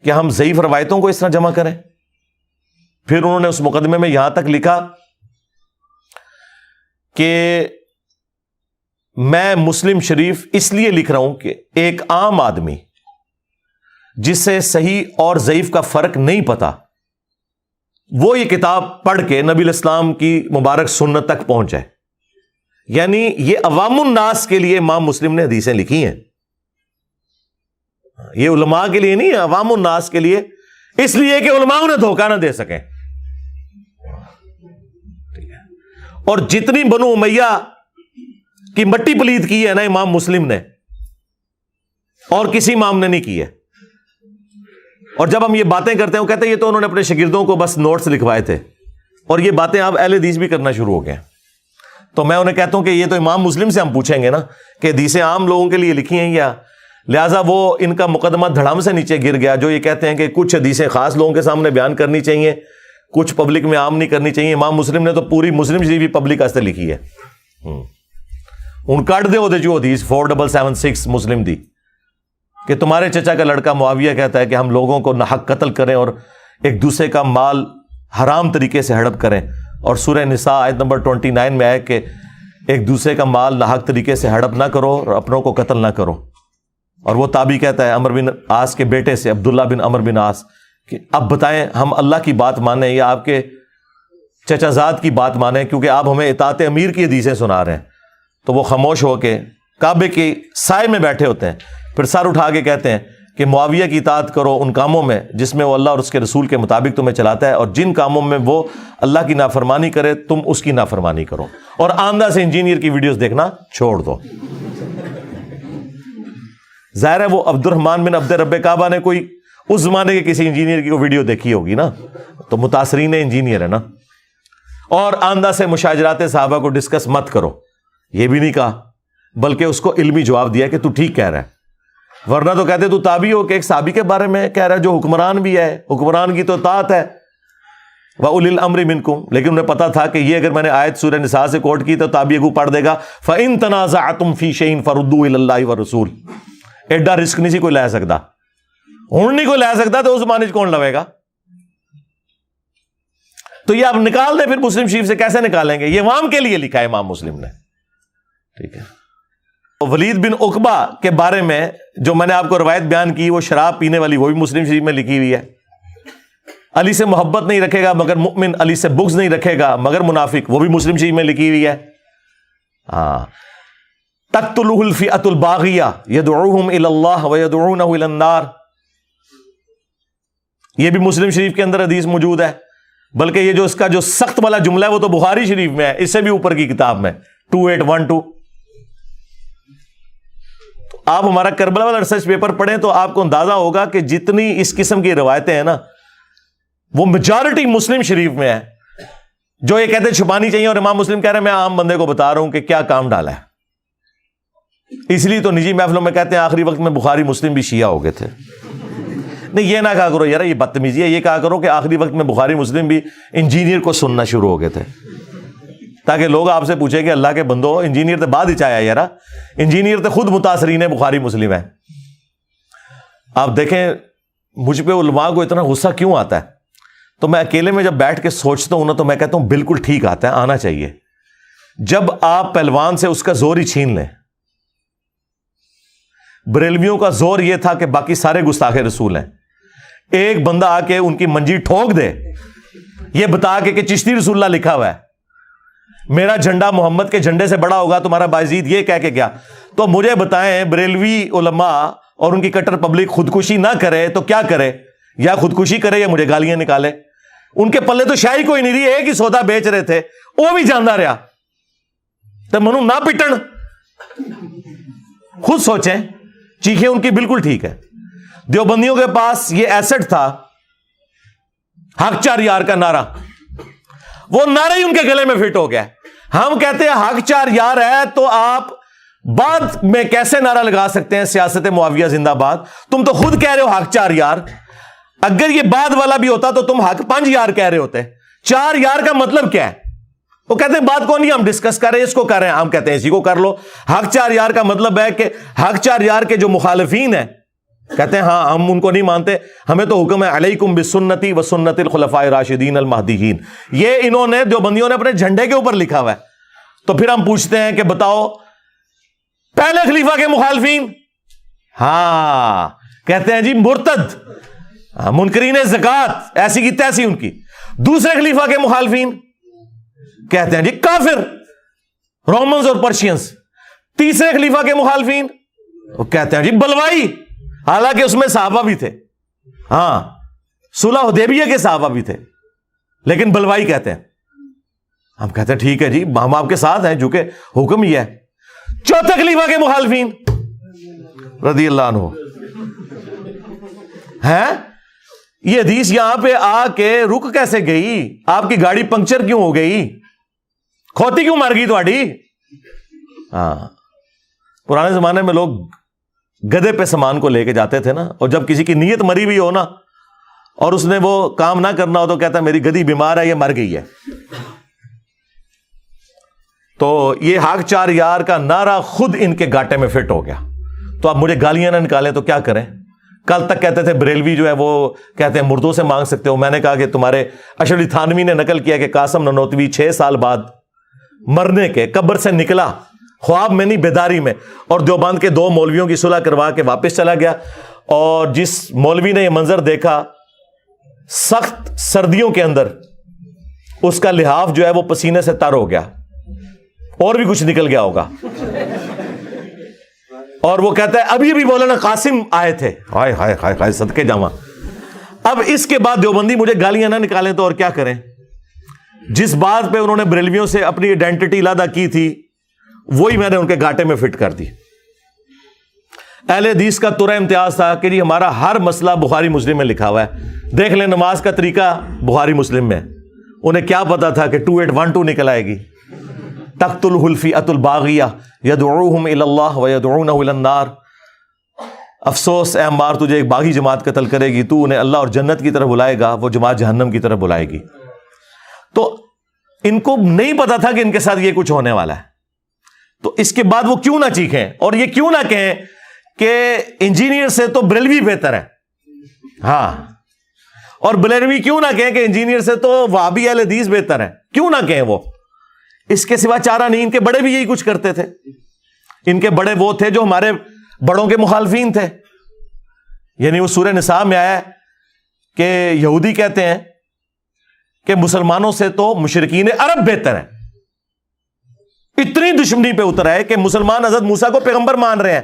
Speaker 1: کہ ہم ضعیف روایتوں کو اس طرح جمع کریں. پھر انہوں نے اس مقدمے میں یہاں تک لکھا کہ میں مسلم شریف اس لیے لکھ رہا ہوں کہ ایک عام آدمی جسے صحیح اور ضعیف کا فرق نہیں پتا، وہ یہ کتاب پڑھ کے نبی الاسلام کی مبارک سنت تک پہنچ جائے. یعنی یہ عوام الناس کے لیے امام مسلم نے حدیثیں لکھی ہیں، یہ علماء کے لیے نہیں، عوام الناس کے لیے، اس لیے کہ علماء انہیں دھوکہ نہ دے سکیں. اور جتنی بنو امیہ کی مٹی پلید کی ہے نا امام مسلم نے، اور کسی امام نے نہیں کی ہے. اور جب ہم یہ باتیں کرتے ہیں وہ کہتے ہیں یہ تو انہوں نے اپنے شاگردوں کو بس نوٹس لکھوائے تھے، اور یہ باتیں آپ اہل حدیث بھی کرنا شروع ہو گئے. تو میں انہیں کہتا ہوں کہ یہ تو امام مسلم سے ہم پوچھیں گے نا کہ حدیثیں عام لوگوں کے لیے لکھی ہیں یا، لہٰذا وہ ان کا مقدمہ دھڑام سے نیچے گر گیا جو یہ کہتے ہیں کہ کچھ حدیثیں خاص لوگوں کے سامنے بیان کرنی چاہیے، کچھ پبلک میں عام نہیں کرنی چاہیے. امام مسلم نے تو پوری مسلم شریف پبلک واسطے لکھی ہے. ان کٹ دے ہوتے جو حدیث 4776 مسلم دی کہ تمہارے چچا کا لڑکا معاویہ کہتا ہے کہ ہم لوگوں کو ناحق قتل کریں اور ایک دوسرے کا مال حرام طریقے سے ہڑپ کریں، اور سورہ نساء آیت نمبر 29 میں ہے کہ ایک دوسرے کا مال ناحق طریقے سے ہڑپ نہ کرو اور اپنوں کو قتل نہ کرو. اور وہ تابعی کہتا ہے عمر بن عاص کے بیٹے سے، عبداللہ بن عمر بن عاص، کہ اب بتائیں ہم اللہ کی بات مانیں یا آپ کے چچا زاد کی بات مانیں، کیونکہ آپ ہمیں اطاعت امیر کی حدیثیں سنا رہے ہیں. تو وہ خاموش ہو کے کعبے کے سائے میں بیٹھے ہوتے ہیں، پھر سر اٹھا کے کہتے ہیں کہ معاویہ کی اطاعت کرو ان کاموں میں جس میں وہ اللہ اور اس کے رسول کے مطابق تمہیں چلاتا ہے، اور جن کاموں میں وہ اللہ کی نافرمانی کرے تم اس کی نافرمانی کرو، اور آندھا سے انجینئر کی ویڈیوز دیکھنا چھوڑ دو. ظاہر ہے وہ عبد الرحمن بن عبد رب کعبہ نے کوئی اس زمانے کے کسی انجینئر کی ویڈیو دیکھی ہوگی نا، تو متاثرین انجینئر ہے نا. اور آندھا سے مشاجرات صحابہ کو ڈسکس مت کرو، یہ بھی نہیں کہا، بلکہ اس کو علمی جواب دیا کہ تو ٹھیک کہہ رہا ہے. ورنہ تو کہتے تو تابعی ہو کہ ایک صحابی کے بارے میں کہہ رہا ہے جو حکمران بھی ہے، حکمران کی تو اطاعت ہے، وَأُولِي الْأَمْرِ مِنْكُمْ. لیکن انہیں پتا تھا کہ یہ اگر میں نے آیت سورہ نساء سے کوٹ کی تو تابعی کو پڑھ دے گا فَإِن تَنَازَعْتُمْ فِي شَيْءٍ فَرُدُّوهُ إِلَى اللَّهِ وَالرَّسُولِ. ایڈا رسک نہیں سی کوئی لے سکتا، ہوں نہیں کوئی لے سکتا تو اس زمانے کون لوے گا؟ تو یہ آپ نکال دیں، پھر مسلم شریف سے کیسے نکالیں گے؟ یہ عوام کے لیے لکھا ہے امام مسلم نے. ٹھیک ہے. ولید بن عقبہ کے بارے میں جو میں نے آپ کو روایت بیان کی، وہ شراب پینے والی، وہ بھی مسلم شریف میں لکھی ہوئی ہے. علی سے محبت نہیں رکھے گا مگر مؤمن، علی سے بغض نہیں رکھے گا مگر منافق، وہ بھی مسلم شریف میں لکھی ہوئی ہے. ہاں. تقتلہ الفئۃ الباغیہ یدعوہم الی اللہ ویدعونہ الی النار، یہ بھی مسلم شریف کے اندر حدیث موجود ہے. بلکہ یہ جو اس کا جو سخت والا جملہ ہے وہ تو بخاری شریف میں ہے، اس سے بھی اوپر کی کتاب میں 2812. تو آپ ہمارا کربلا والا ریسرچ پیپر پڑھیں تو آپ کو اندازہ ہوگا کہ جتنی اس قسم کی روایتیں ہیں نا وہ میجارٹی مسلم شریف میں ہے. جو یہ کہتے ہیں چھپانی چاہیے، اور امام مسلم کہہ رہے ہیں میں عام بندے کو بتا رہا ہوں کہ کیا کام ڈالا ہے. اس لیے تو نجی محفلوں میں کہتے ہیں آخری وقت میں بخاری مسلم بھی شیعہ ہو گئے تھے. نہیں، یہ نہ کہا کرو یار، یہ بدتمیزی ہے. یہ کہا کرو کہ آخری وقت میں بخاری مسلم بھی انجینئر کو سننا شروع ہو گئے تھے، تاکہ لوگ آپ سے پوچھیں کہ اللہ کے بندو انجینئر تو بعد ہی چاہیا یار، انجینئر تو خود متاثرین ہے بخاری مسلم ہے. آپ دیکھیں مجھ پہ علماء کو اتنا غصہ کیوں آتا ہے، تو میں اکیلے میں جب بیٹھ کے سوچتا ہوں نا تو میں کہتا ہوں بالکل ٹھیک آتا ہے، آنا چاہیے. جب آپ پہلوان سے اس کا زور ہی چھین لیں. بریلویوں کا زور یہ تھا کہ باقی سارے گستاخ رسول ہیں، ایک بندہ آ کے ان کی منجی ٹھوک دے یہ بتا کے کہ چشتی رسول اللہ لکھا ہوا ہے، میرا جھنڈا محمد کے جھنڈے سے بڑا ہوگا، تمہارا بایزید یہ کہہ کے گیا. تو مجھے بتائیں بریلوی علماء اور ان کی کٹر پبلک خودکشی نہ کرے تو کیا کرے؟ یا خودکشی کرے یا مجھے گالیاں نکالے. ان کے پلے تو شاہی کوئی نہیں رہی، ایک ہی سودا بیچ رہے تھے، وہ بھی جاندہ رہا. تو منو نہ پٹن، خود سوچیں. چیخیں ان کی بالکل ٹھیک ہے. دیوبندیوں کے پاس یہ ایسٹ تھا حق چار یار کا نعرہ، وہ نعرہ ہی ان کے گلے میں فٹ ہو گیا. ہم کہتے ہیں حق چار یار ہے تو آپ بعد میں کیسے نعرہ لگا سکتے ہیں سیاست معاویہ زندہ باد؟ تم تو خود کہہ رہے ہو حق چار یار. اگر یہ بعد والا بھی ہوتا تو تم حق 5 یار کہہ رہے ہوتے. 4 یار کا مطلب کیا ہے؟ وہ کہتے ہیں بات کو نہیں ہم ڈسکس کر رہے ہیں، اس کو کر رہے ہیں. ہم کہتے ہیں اسی کو کر لو. حق 4 یار کا مطلب ہے کہ حق 4 یار کے جو مخالفین ہیں کہتے ہیں ہاں ہم ان کو نہیں مانتے، ہمیں تو حکم ہے علیکم بسنتی و سنت الخلفاء الراشدین المہدیین. یہ انہوں نے دیوبندیوں نے اپنے جھنڈے کے اوپر لکھا ہوا ہے. تو پھر ہم پوچھتے ہیں کہ بتاؤ پہلے خلیفہ کے مخالفین، ہاں کہتے ہیں جی مرتد، منکرین زکات، ایسی کی تیسی ان کی. دوسرے خلیفہ کے مخالفین کہتے ہیں جی کافر، رومنز اور پرشینز. تیسرے خلیفہ کے مخالفین وہ کہتے ہیں جی بلوائی، حالانکہ اس میں صحابہ بھی تھے، ہاں صلح حدیبیہ کے صحابہ بھی تھے، لیکن بلوائی کہتے ہیں. ہم کہتے ہیں ٹھیک ہے جی ہم آپ کے ساتھ ہیں چونکہ حکم ہی ہے. چوتھے خلیفہ کے مخالفین رضی اللہ عنہ ہیں. یہ حدیث یہاں پہ آ کے رک کیسے گئی؟ آپ کی گاڑی پنکچر کیوں ہو گئی؟ کھوتی کیوں مر گئی تھوڑی؟ ہاں پرانے زمانے میں لوگ گدے پہ سامان کو لے کے جاتے تھے نا، اور جب کسی کی نیت مری ہوئی ہو نا اور اس نے وہ کام نہ کرنا ہو تو کہتا ہے میری گدی بیمار ہے، یہ مر گئی ہے. تو یہ حق 4 یار کا نعرہ خود ان کے گاٹے میں فٹ ہو گیا. تو آپ مجھے گالیاں نہ نکالیں تو کیا کریں؟ کل تک کہتے تھے بریلوی جو ہے وہ کہتے ہیں مردوں سے مانگ سکتے ہو. میں نے کہا کہ تمہارے اشرف علی تھانوی نے نقل کیا کہ قاسم نانوتوی 6 سال بعد مرنے کے قبر سے نکلا، خواب میں نہیں بیداری میں، اور دیوبند کے 2 مولویوں کی صلح کروا کے واپس چلا گیا. اور جس مولوی نے یہ منظر دیکھا سخت سردیوں کے اندر اس کا لحاف جو ہے وہ پسینے سے تر ہو گیا، اور بھی کچھ نکل گیا ہوگا. اور وہ کہتا ہے ابھی ابھی مولانا قاسم آئے تھے، ہائے ہائے ہائے ہائے صدقے جاواں. اب اس کے بعد دیوبندی مجھے گالیاں نہ نکالیں تو اور کیا کریں؟ جس بات پہ انہوں نے بریلویوں سے اپنی آئیڈینٹی علیحدہ کی تھی وہی میں نے ان کے گاٹے میں فٹ کر دی. اہل حدیث کا ترا امتیاز تھا کہ جی ہمارا ہر مسئلہ بخاری مسلم میں لکھا ہوا ہے. دیکھ لیں نماز کا طریقہ بخاری مسلم میں. انہیں کیا پتا تھا کہ 2812 نکل آئے گی. تقتلہ الفئۃ الباغیہ یدعوہم الی اللہ ویدعونہ الی النار. افسوس اے عمار تجھے ایک باغی جماعت قتل کرے گی، تو انہیں اللہ اور جنت کی طرف بلائے گا، وہ جماعت جہنم کی طرف بلائے گی. تو ان کو نہیں پتا تھا کہ ان کے ساتھ یہ کچھ ہونے والا ہے. تو اس کے بعد وہ کیوں نہ چیخیں اور یہ کیوں نہ کہیں کہ انجینئر سے تو بریلوی بہتر ہے. ہاں، اور بریلوی کیوں نہ کہیں کہ انجینئر سے تو وہابی اہل حدیث بہتر ہے. کیوں نہ کہیں؟ وہ اس کے سوا چارہ نہیں. ان کے بڑے بھی یہی کچھ کرتے تھے. ان کے بڑے وہ تھے جو ہمارے بڑوں کے مخالفین تھے. یعنی وہ سورہ نساء میں آیا کہ یہودی کہتے ہیں کہ مسلمانوں سے تو مشرکین عرب بہتر ہیں. اتنی دشمنی پہ اتر ہے کہ مسلمان حضرت موسیٰ کو پیغمبر مان رہے ہیں.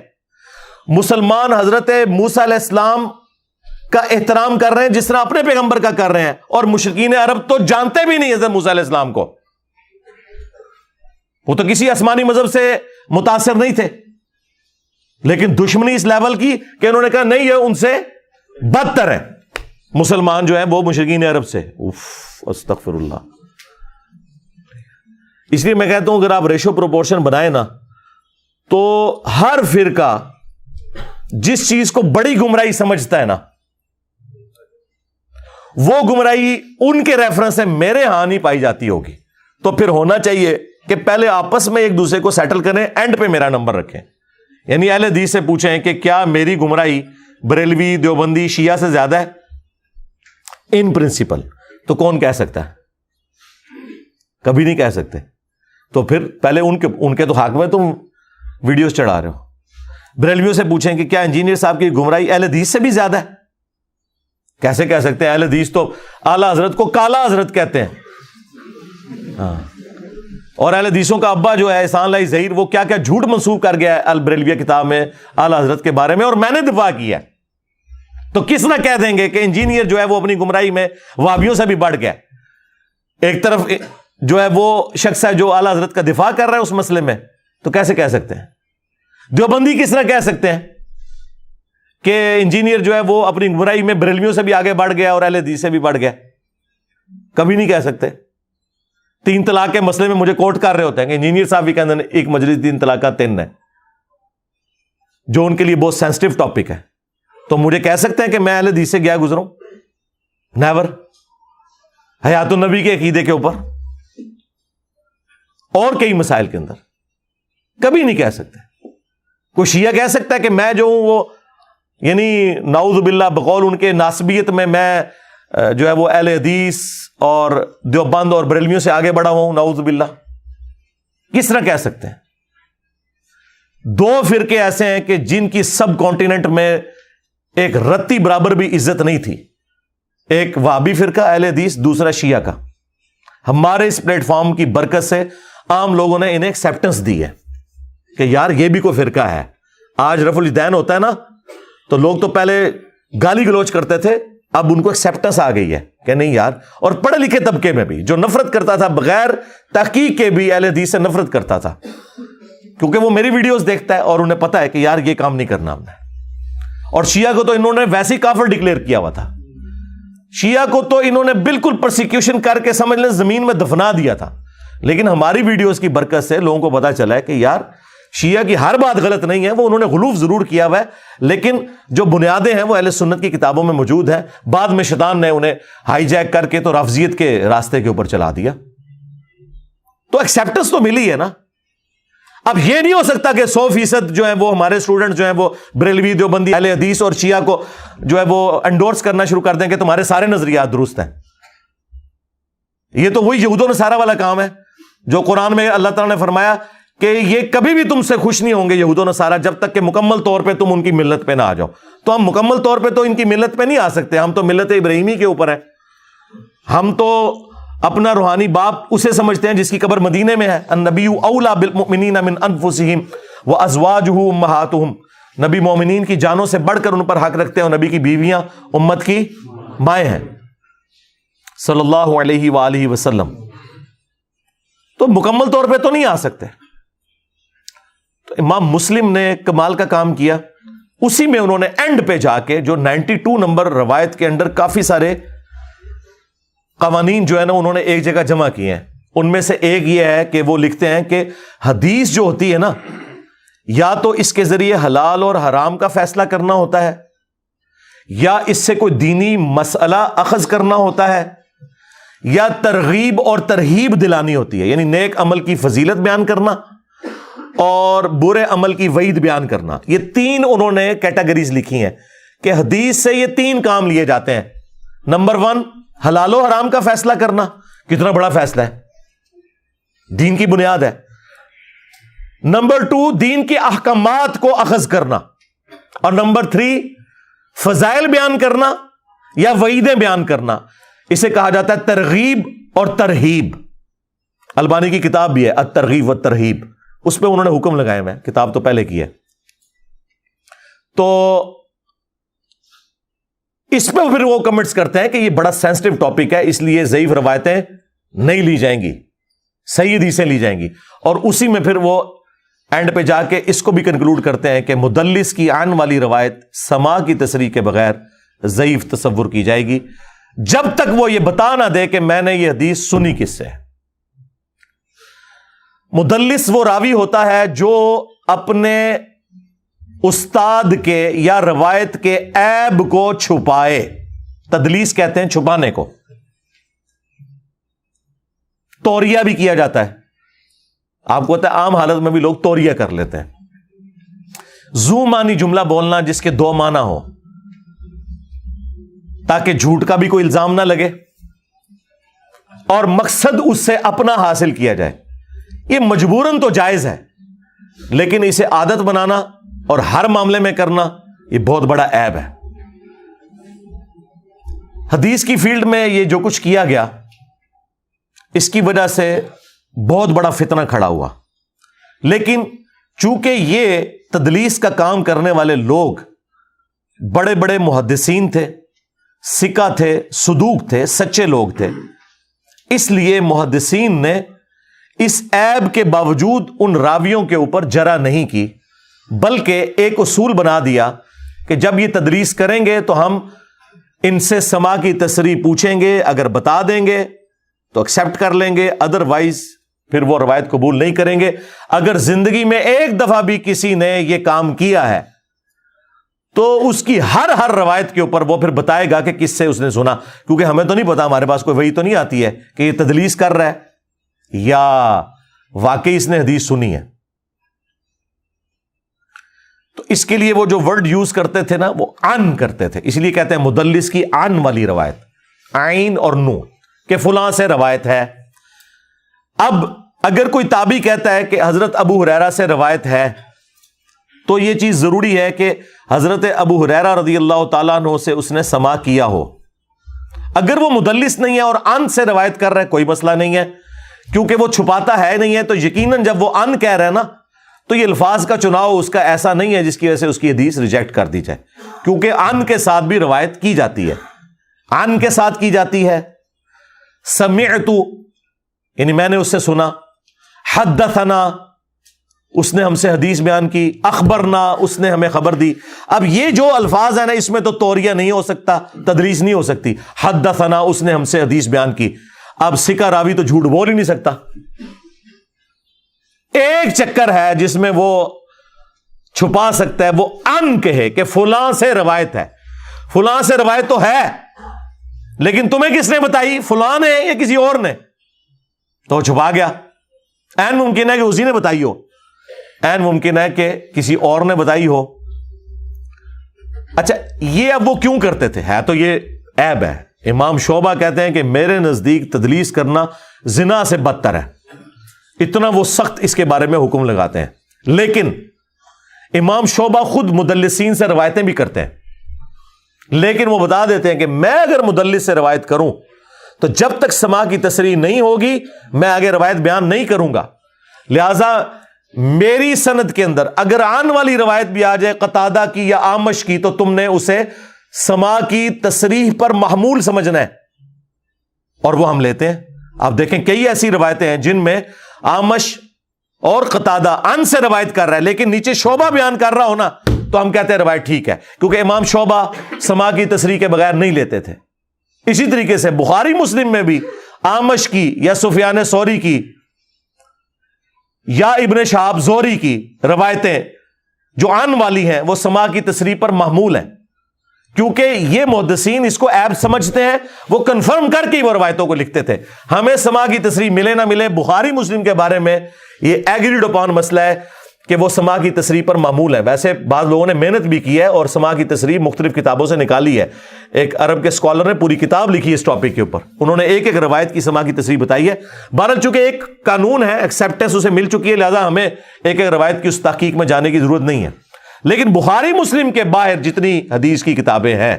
Speaker 1: مسلمان حضرت موسیٰ علیہ السلام کا احترام کر رہے ہیں جس طرح اپنے پیغمبر کا کر رہے ہیں, اور مشرکین عرب تو جانتے بھی نہیں حضرت موسیٰ علیہ السلام کو, وہ تو کسی آسمانی مذہب سے متاثر نہیں تھے, لیکن دشمنی اس لیول کی کہ انہوں نے کہا نہیں یہ ان سے بدتر ہے مسلمان جو ہیں وہ مشرکین عرب سے. استغفر اللہ. اس لیے میں کہتا ہوں اگر آپ ریشو پروپورشن بنائیں نا تو ہر فرقہ جس چیز کو بڑی گمراہی سمجھتا ہے نا وہ گمراہی ان کے ریفرنس سے میرے ہاں نہیں پائی جاتی ہوگی. تو پھر ہونا چاہیے کہ پہلے آپس میں ایک دوسرے کو سیٹل کریں, اینڈ پہ میرا نمبر رکھیں. یعنی اہل حدیث سے پوچھیں کہ کیا میری گمراہی بریلوی, دیوبندی, شیعہ سے زیادہ ہے ان پرنسپل؟ تو کون کہہ سکتا ہے؟ کبھی نہیں کہہ سکتے. تو پھر پہلے ان کے تو حق میں تم ویڈیوز چڑھا رہے ہو. بریلویوں سے پوچھیں کہ کیا انجینئر صاحب کی گمراہی اہل حدیث سے بھی زیادہ ہے؟ کیسے کہہ سکتے ہیں؟ اہل حدیث تو اعلیٰ حضرت کو کالا حضرت کہتے ہیں. ہاں, اور اہل حدیثوں کا ابا جو ہے احسان اللہ ظہیر وہ کیا کیا جھوٹ منسوب کر گیا ہے البریلویہ کتاب میں اعلیٰ حضرت کے بارے میں, اور میں نے دفاع کیا. تو کس نہ کہہ دیں گے کہ انجینئر جو ہے وہ اپنی گمراہی میں وہابیوں سے بھی بڑھ گیا. ایک طرف جو ہے وہ شخص ہے جو اعلیٰ حضرت کا دفاع کر رہا ہے اس مسئلے میں, تو کیسے کہہ سکتے ہیں؟ دیوبندی کس طرح کہہ سکتے ہیں کہ انجینئر جو ہے وہ اپنی گمراہی میں بریلویوں سے بھی آگے بڑھ گیا اور اہل حدیث سے بھی بڑھ گیا؟ کبھی نہیں کہہ سکتے. 3 طلاق کے مسئلے میں مجھے کوٹ کر رہے ہوتے ہیں کہ انجینئر صاحب بھی کہتے ہیں ایک مجلس 3 طلاقات 3 ہے, جو ان کے لیے بہت سینسٹیو ٹاپک ہے. تو مجھے کہہ سکتے ہیں کہ میں اہل حدیث سے گیا گزروں؟ نیور. حیات النبی کے عقیدے کے اوپر اور کئی مسائل کے اندر کبھی نہیں کہہ سکتے. کوئی شیعہ کہہ سکتا ہے کہ میں جو ہوں وہ یعنی نعوذ باللہ بقول ان کے ناسبیت میں جو ہے وہ اہل حدیث اور دیوبند اور بریلویوں سے آگے بڑھا ہوں؟ نعوذ باللہ. کس طرح کہہ سکتے ہیں؟ 2 فرقے ایسے ہیں کہ جن کی سب کانٹیننٹ میں ایک رتی برابر بھی عزت نہیں تھی. ایک وہابی فرقہ اہل حدیث, دوسرا شیعہ کا. ہمارے اس پلیٹ فارم کی برکت سے عام لوگوں نے انہیں ایکسیپٹنس دی ہے کہ یار یہ بھی کوئی فرقہ ہے. آج رفع الیدین ہوتا ہے نا تو لوگ تو پہلے گالی گلوچ کرتے تھے, اب ان کو ایکسیپٹنس آ گئی ہے کہ نہیں یار. اور پڑھے لکھے طبقے میں بھی جو نفرت کرتا تھا بغیر تحقیق کے بھی اہل حدیث سے نفرت کرتا تھا, کیونکہ وہ میری ویڈیوز دیکھتا ہے اور انہیں پتا ہے کہ یار یہ کام نہیں کرنا ہم نے. اور شیعہ کو تو انہوں نے ویسے ہی کافر ڈکلیئر کیا ہوا تھا. شیعہ کو تو انہوں نے بالکل پرسیکیوشن کر کے سمجھ لیں زمین میں دفنا دیا تھا. لیکن ہماری ویڈیوز کی برکت سے لوگوں کو پتا چلا ہے کہ یار شیعہ کی ہر بات غلط نہیں ہے, وہ انہوں نے غلوف ضرور کیا ہوا ہے لیکن جو بنیادیں ہیں وہ اہل سنت کی کتابوں میں موجود ہیں. بعد میں شیطان نے انہیں ہائی جیک کر کے تو رافضیت کے راستے کے اوپر چلا دیا. تو ایکسیپٹنس تو ملی ہے نا. اب یہ نہیں ہو سکتا کہ 100% جو ہے وہ ہمارے اسٹوڈنٹ جو ہیں وہ بریلوی, دیوبندی, اہل حدیث اور شیعہ کو جو ہے وہ انڈورس کرنا شروع کر دیں کہ تمہارے سارے نظریات درست ہیں. یہ تو وہی یہود و نصارہ والا کام ہے جو قرآن میں اللہ تعالیٰ نے فرمایا کہ یہ کبھی بھی تم سے خوش نہیں ہوں گے یہود و نصارہ جب تک کہ مکمل طور پہ تم ان کی ملت پہ نہ آ جاؤ. تو ہم مکمل طور پہ تو ان کی ملت پہ نہیں آ سکتے, ہم تو ملت ابراہیمی کے اوپر ہیں. ہم تو اپنا روحانی باپ اسے سمجھتے ہیں جس کی قبر مدینے میں ہے. النبی اولی بالمؤمنین من انفسہم وازواجہ امہاتہم. نبی مومنین کی جانوں سے بڑھ کر ان پر حق رکھتے ہیں, اور نبی کی بیویاں امت کی مائیں ہیں صلی اللہ علیہ وآلہ وسلم. تو مکمل طور پہ تو نہیں آ سکتے. تو امام مسلم نے کمال کا کام کیا, اسی میں انہوں نے اینڈ پہ جا کے جو 92 نمبر روایت کے اندر کافی سارے قوانین جو ہے نا انہوں نے ایک جگہ جمع کیے ہیں. ان میں سے ایک یہ ہے کہ وہ لکھتے ہیں کہ حدیث جو ہوتی ہے نا یا تو اس کے ذریعے حلال اور حرام کا فیصلہ کرنا ہوتا ہے, یا اس سے کوئی دینی مسئلہ اخذ کرنا ہوتا ہے, یا ترغیب اور ترہیب دلانی ہوتی ہے, یعنی نیک عمل کی فضیلت بیان کرنا اور برے عمل کی وعید بیان کرنا. یہ 3 انہوں نے کیٹیگریز لکھی ہیں کہ حدیث سے یہ 3 کام لیے جاتے ہیں. نمبر 1 حلال و حرام کا فیصلہ کرنا. کتنا بڑا فیصلہ ہے, دین کی بنیاد ہے. نمبر 2 دین کے احکامات کو اخذ کرنا. اور نمبر 3 فضائل بیان کرنا یا وعیدیں بیان کرنا. اسے کہا جاتا ہے ترغیب اور ترہیب. البانی کی کتاب بھی ہے الترغیب والترہیب, اس پہ انہوں نے حکم لگائے ہوئے ہیں, کتاب تو پہلے کی ہے. تو اس پہ پھر وہ کمنٹس کرتے ہیں کہ یہ بڑا سینسٹیو ٹاپک ہے، اس لیے ضعیف روایتیں نہیں لی جائیں گی، صحیح حدیثیں لی جائیں گی، اور اسی میں پھر وہ اینڈ پہ جا کے اس کو بھی کنکلوڈ کرتے ہیں کہ مدلس کی عن والی روایت سماع کی تصریح کے بغیر ضعیف تصور کی جائے گی، جب تک وہ یہ بتا نہ دے کہ میں نے یہ حدیث سنی کس سے۔ مدلس وہ راوی ہوتا ہے جو اپنے استاد کے یا روایت کے عیب کو چھپائے، تدلیس کہتے ہیں چھپانے کو۔ توریہ بھی کیا جاتا ہے، آپ کو پتا ہے عام حالت میں بھی لوگ توریہ کر لیتے ہیں، زو معنی جملہ بولنا جس کے دو معنی ہو، تاکہ جھوٹ کا بھی کوئی الزام نہ لگے اور مقصد اس سے اپنا حاصل کیا جائے۔ یہ مجبوراً تو جائز ہے، لیکن اسے عادت بنانا اور ہر معاملے میں کرنا یہ بہت بڑا عیب ہے۔ حدیث کی فیلڈ میں یہ جو کچھ کیا گیا، اس کی وجہ سے بہت بڑا فتنہ کھڑا ہوا، لیکن چونکہ یہ تدلیس کا کام کرنے والے لوگ بڑے بڑے محدثین تھے، ثقہ تھے، صدوق تھے، سچے لوگ تھے، اس لیے محدثین نے اس عیب کے باوجود ان راویوں کے اوپر جرح نہیں کی، بلکہ ایک اصول بنا دیا کہ جب یہ تدلیس کریں گے تو ہم ان سے سماع کی تصریح پوچھیں گے، اگر بتا دیں گے تو ایکسپٹ کر لیں گے، ادروائز پھر وہ روایت قبول نہیں کریں گے۔ اگر زندگی میں ایک دفعہ بھی کسی نے یہ کام کیا ہے تو اس کی ہر روایت کے اوپر وہ پھر بتائے گا کہ کس سے اس نے سنا، کیونکہ ہمیں تو نہیں پتا، ہمارے پاس کوئی وحی تو نہیں آتی ہے کہ یہ تدلیس کر رہا ہے یا واقعی اس نے حدیث سنی ہے۔ تو اس کے لیے وہ جو ورڈ یوز کرتے تھے نا، وہ عن کرتے تھے، اس لیے کہتے ہیں مدلس کی عن والی روایت، عین اور نون، کہ فلاں سے روایت ہے۔ اب اگر کوئی تابعی کہتا ہے کہ حضرت ابو ہریرہ سے روایت ہے، تو یہ چیز ضروری ہے کہ حضرت ابو ہریرہ رضی اللہ تعالیٰ عنہ سے اس نے سماع کیا ہو۔ اگر وہ مدلس نہیں ہے اور عن سے روایت کر رہا ہے، کوئی مسئلہ نہیں ہے، کیونکہ وہ چھپاتا ہے نہیں ہے، تو یقیناً جب وہ عن کہہ رہا ہے نا، تو یہ الفاظ کا چناؤ اس کا ایسا نہیں ہے جس کی وجہ سے اس کی حدیث ریجیکٹ کر دی جائے، کیونکہ عن کے ساتھ بھی روایت کی جاتی ہے، عن کے ساتھ کی جاتی ہے، سمعت یعنی میں نے اس سے سنا، حدثنا اس نے ہم سے حدیث بیان کی، اخبرنا اس نے ہمیں خبر دی۔ اب یہ جو الفاظ ہیں نا، اس میں تو توریہ نہیں ہو سکتا، تدلیس نہیں ہو سکتی۔ حدثنا اس نے ہم سے حدیث بیان کی، اب ثقہ راوی تو جھوٹ بول ہی نہیں سکتا۔ ایک چکر ہے جس میں وہ چھپا سکتا ہے، وہ ان کہے کہ فلاں سے روایت ہے، فلاں سے روایت تو ہے، لیکن تمہیں کس نے بتائی، فلاں نے یا کسی اور نے، تو چھپا گیا۔ این ممکن ہے کہ اسی نے بتائی ہو، این ممکن ہے کہ کسی اور نے بتائی ہو۔ اچھا، یہ اب وہ کیوں کرتے تھے؟ ہے تو یہ عیب ہے۔ امام شعبہ کہتے ہیں کہ میرے نزدیک تدلیس کرنا زنا سے بدتر ہے، اتنا وہ سخت اس کے بارے میں حکم لگاتے ہیں۔ لیکن امام شعبہ خود مدلسین سے روایتیں بھی کرتے ہیں، لیکن وہ بتا دیتے ہیں کہ میں اگر مدلس سے روایت کروں تو جب تک سماع کی تصریح نہیں ہوگی میں آگے روایت بیان نہیں کروں گا، لہذا میری سند کے اندر اگر عن والی روایت بھی آ جائے قتادہ کی یا اعمش کی، تو تم نے اسے سماع کی تصریح پر محمول سمجھنا ہے، اور وہ ہم لیتے ہیں۔ آپ دیکھیں کئی ایسی روایتیں ہیں جن میں اعمش اور قتادہ عن سے روایت کر رہا ہے، لیکن نیچے شعبہ بیان کر رہا ہونا تو ہم کہتے ہیں روایت ٹھیک ہے، کیونکہ امام شعبہ سماع کی تصریح کے بغیر نہیں لیتے تھے۔ اسی طریقے سے بخاری مسلم میں بھی اعمش کی یا سفیان ثوری کی یا ابن شہاب زہری کی روایتیں جو عن والی ہیں وہ سماع کی تصریح پر محمول ہیں، کیونکہ یہ محدثین اس کو عیب سمجھتے ہیں، وہ کنفرم کر کے وہ روایتوں کو لکھتے تھے۔ ہمیں سماع کی تصریح ملے نہ ملے، بخاری مسلم کے بارے میں یہ ایگریڈ اپان مسئلہ ہے کہ وہ سماع کی تصریح پر معمول ہے۔ ویسے بعض لوگوں نے محنت بھی کی ہے اور سماع کی تصریح مختلف کتابوں سے نکالی ہے، ایک عرب کے اسکالر نے پوری کتاب لکھی ہے اس ٹاپک کے اوپر، انہوں نے ایک ایک روایت کی سماع کی تصریح بتائی ہے۔ بہرحال چونکہ ایک قانون ہے، ایکسیپٹنس اسے مل چکی ہے، لہذا ہمیں ایک ایک روایت کی اس تحقیق میں جانے کی ضرورت نہیں ہے۔ لیکن بخاری مسلم کے باہر جتنی حدیث کی کتابیں ہیں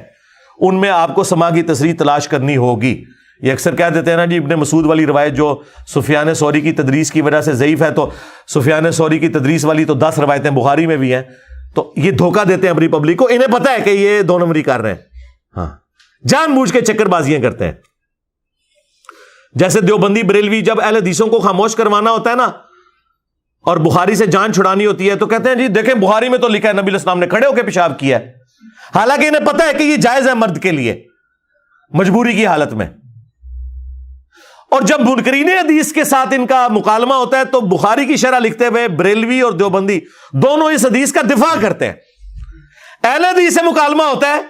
Speaker 1: ان میں آپ کو سماع کی تصریح تلاش کرنی ہوگی۔ یہ اکثر کہہ دیتے ہیں نا جی ابن مسعود والی روایت جو سفیان ثوری کی تدریس کی وجہ سے ضعیف ہے، تو سفیان ثوری کی تدریس والی تو 10 روایتیں بخاری میں بھی ہیں، تو یہ دھوکہ دیتے ہیں اپنی پبلک کو، انہیں پتہ ہے کہ یہ 2 نمبری کر رہے ہیں۔ ہاں جان بوجھ کے چکر بازیاں کرتے ہیں. جیسے دیوبندی بریلوی جب اہل حدیثوں کو خاموش کروانا ہوتا ہے نا اور بخاری سے جان چھڑانی ہوتی ہے تو کہتے ہیں جی دیکھیں بخاری میں تو لکھا ہے نبی علیہ السلام نے کھڑے ہو کے پیشاب کیا ہے، حالانکہ انہیں پتا ہے کہ یہ جائز ہے مرد کے لیے مجبوری کی حالت میں. اور جب منکرین حدیث کے ساتھ ان کا مکالمہ ہوتا ہے تو بخاری کی شرح لکھتے ہوئے بریلوی اور دیوبندی دونوں اس حدیث کا دفاع کرتے ہیں. اہل حدیث سے مکالمہ ہوتا ہے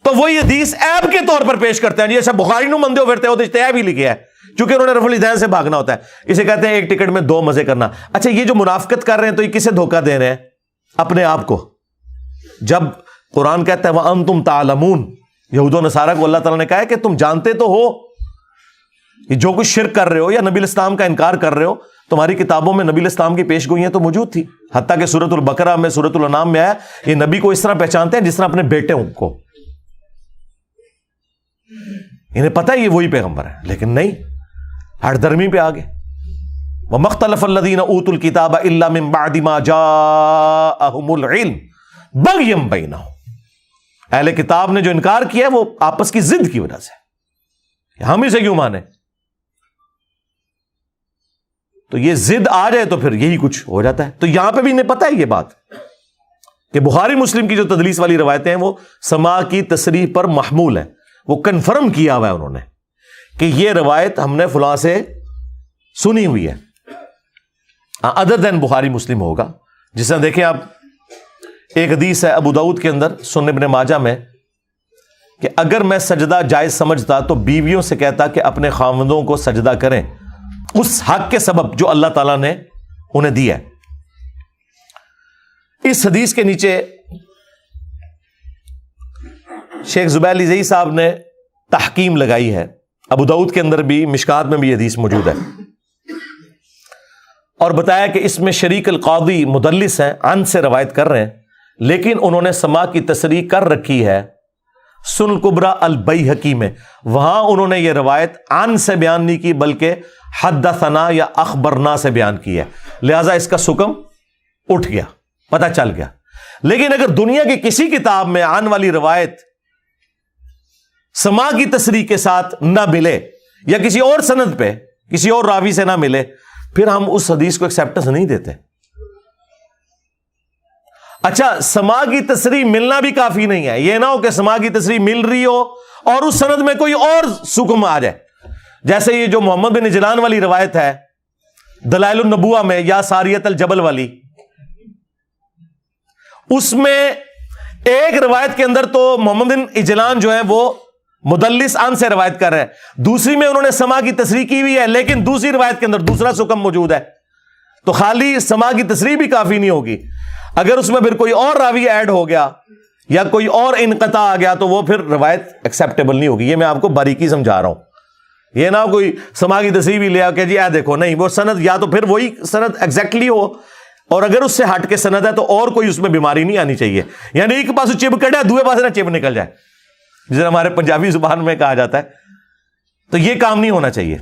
Speaker 1: تو وہی حدیث عیب کے طور پر پیش کرتے ہیں. یہ سب بخاری نو مندے ہو پھرتے ہو تو عیب ہی لکھے ہے، چونکہ انہوں نے رفع الذہن سے بھاگنا ہوتا ہے. اسے کہتے ہیں ایک ٹکٹ میں 2 مزے کرنا. اچھا یہ جو منافقت کر رہے ہیں تو یہ کسے دھوکہ دے رہے ہیں؟ اپنے آپ کو. جب قرآن کہتا ہے وَأَنْتُمْ تَعْلَمُونَ، یہود و نصارہ کو اللہ تعالیٰ نے کہا ہے کہ تم جانتے تو ہو یہ جو کچھ شرک کر رہے ہو یا نبی الاسلام کا انکار کر رہے ہو، تمہاری کتابوں میں نبی الاسلام کی پیش گوئیاں تو موجود تھی. حتیٰ کہ سورۃ البقرہ میں، سورۃ الانعام میں آیا یہ نبی کو اس طرح پہچانتے ہیں جس طرح اپنے بیٹے کو. انہیں پتہ ہے یہ وہی پیغمبر ہے، لیکن نہیں، ہٹ درمی پہ آگے. وَمَا اخْتَلَفَ الَّذِينَ أُوتُوا الْكِتَابَ إِلَّا مِن بَعْدِ مَا جَاءَهُمُ الْعِلْمُ بَغْيًا بَيْنَهُمْ. اہل کتاب نے جو انکار کیا ہے وہ آپس کی ضد کی وجہ سے. ہم اسے کیوں مانے؟ تو یہ ضد آ جائے تو پھر یہی کچھ ہو جاتا ہے. تو یہاں پہ بھی انہیں پتہ ہے یہ بات کہ بخاری مسلم کی جو تدلیس والی روایتیں ہیں وہ سماع کی تصریح پر محمول ہے. وہ کنفرم کیا ہوا ہے انہوں نے کہ یہ روایت ہم نے فلاں سے سنی ہوئی ہے. ادر دین بخاری مسلم ہوگا. جس طرح دیکھیں آپ ایک حدیث ہے ابو داؤد کے اندر، سنن ابن ماجہ میں، کہ اگر میں سجدہ جائز سمجھتا تو بیویوں سے کہتا کہ اپنے خاوندوں کو سجدہ کریں اس حق کے سبب جو اللہ تعالیٰ نے انہیں دیا ہے. اس حدیث کے نیچے شیخ زبیر علی صاحب نے تحکیم لگائی ہے. ابو داؤد کے اندر بھی، مشکات میں بھی یہ حدیث موجود ہے، اور بتایا کہ اس میں شریک القاضی مدلس ہیں، عن سے روایت کر رہے ہیں، لیکن انہوں نے سماع کی تصریح کر رکھی ہے سنن الکبریٰ البیہقی میں. وہاں انہوں نے یہ روایت عن سے بیان نہیں کی بلکہ حدثنا یا اخبرنا سے بیان کی ہے، لہذا اس کا حکم اٹھ گیا، پتہ چل گیا. لیکن اگر دنیا کی کسی کتاب میں عن والی روایت سماع کی تصریح کے ساتھ نہ ملے یا کسی اور سند پہ کسی اور راوی سے نہ ملے، پھر ہم اس حدیث کو ایکسیپٹنس نہیں دیتے. اچھا سماع کی تصریح ملنا بھی کافی نہیں ہے. یہ نہ ہو کہ سماع کی تصریح مل رہی ہو اور اس سند میں کوئی اور حکم آ جائے. جیسے یہ جو محمد بن اجلان والی روایت ہے دلائل النبوہ میں یا ساریت الجبل والی، اس میں ایک روایت کے اندر تو محمد بن اجلان جو ہے وہ مدلس عن سے روایت کر رہے ہیں، دوسری میں انہوں نے سماع کی تصریح کی ہوئی ہے لیکن دوسری روایت کے اندر دوسرا حکم موجود ہے. تو خالی سماع کی تصریح بھی کافی نہیں ہوگی. اگر اس میں پھر کوئی اور راوی ایڈ ہو گیا یا کوئی اور انقطاع آ گیا تو وہ پھر روایت ایکسیپٹیبل نہیں ہوگی. یہ میں آپ کو باریکی سمجھا رہا ہوں. یہ نہ کوئی سماع کی تصریح بھی لیا کہ جی اے دیکھو، نہیں، وہ سند یا تو پھر وہی سند ایگزیکٹلی ہو، اور اگر اس سے ہٹ کے سند ہے تو اور کوئی اس میں بیماری نہیں آنی چاہیے. یعنی ایک پاس چب کٹے دوسرے پاس نہ چب نکل جائے، جسے ہمارے پنجابی زبان میں کہا جاتا ہے. تو یہ کام نہیں ہونا چاہیے.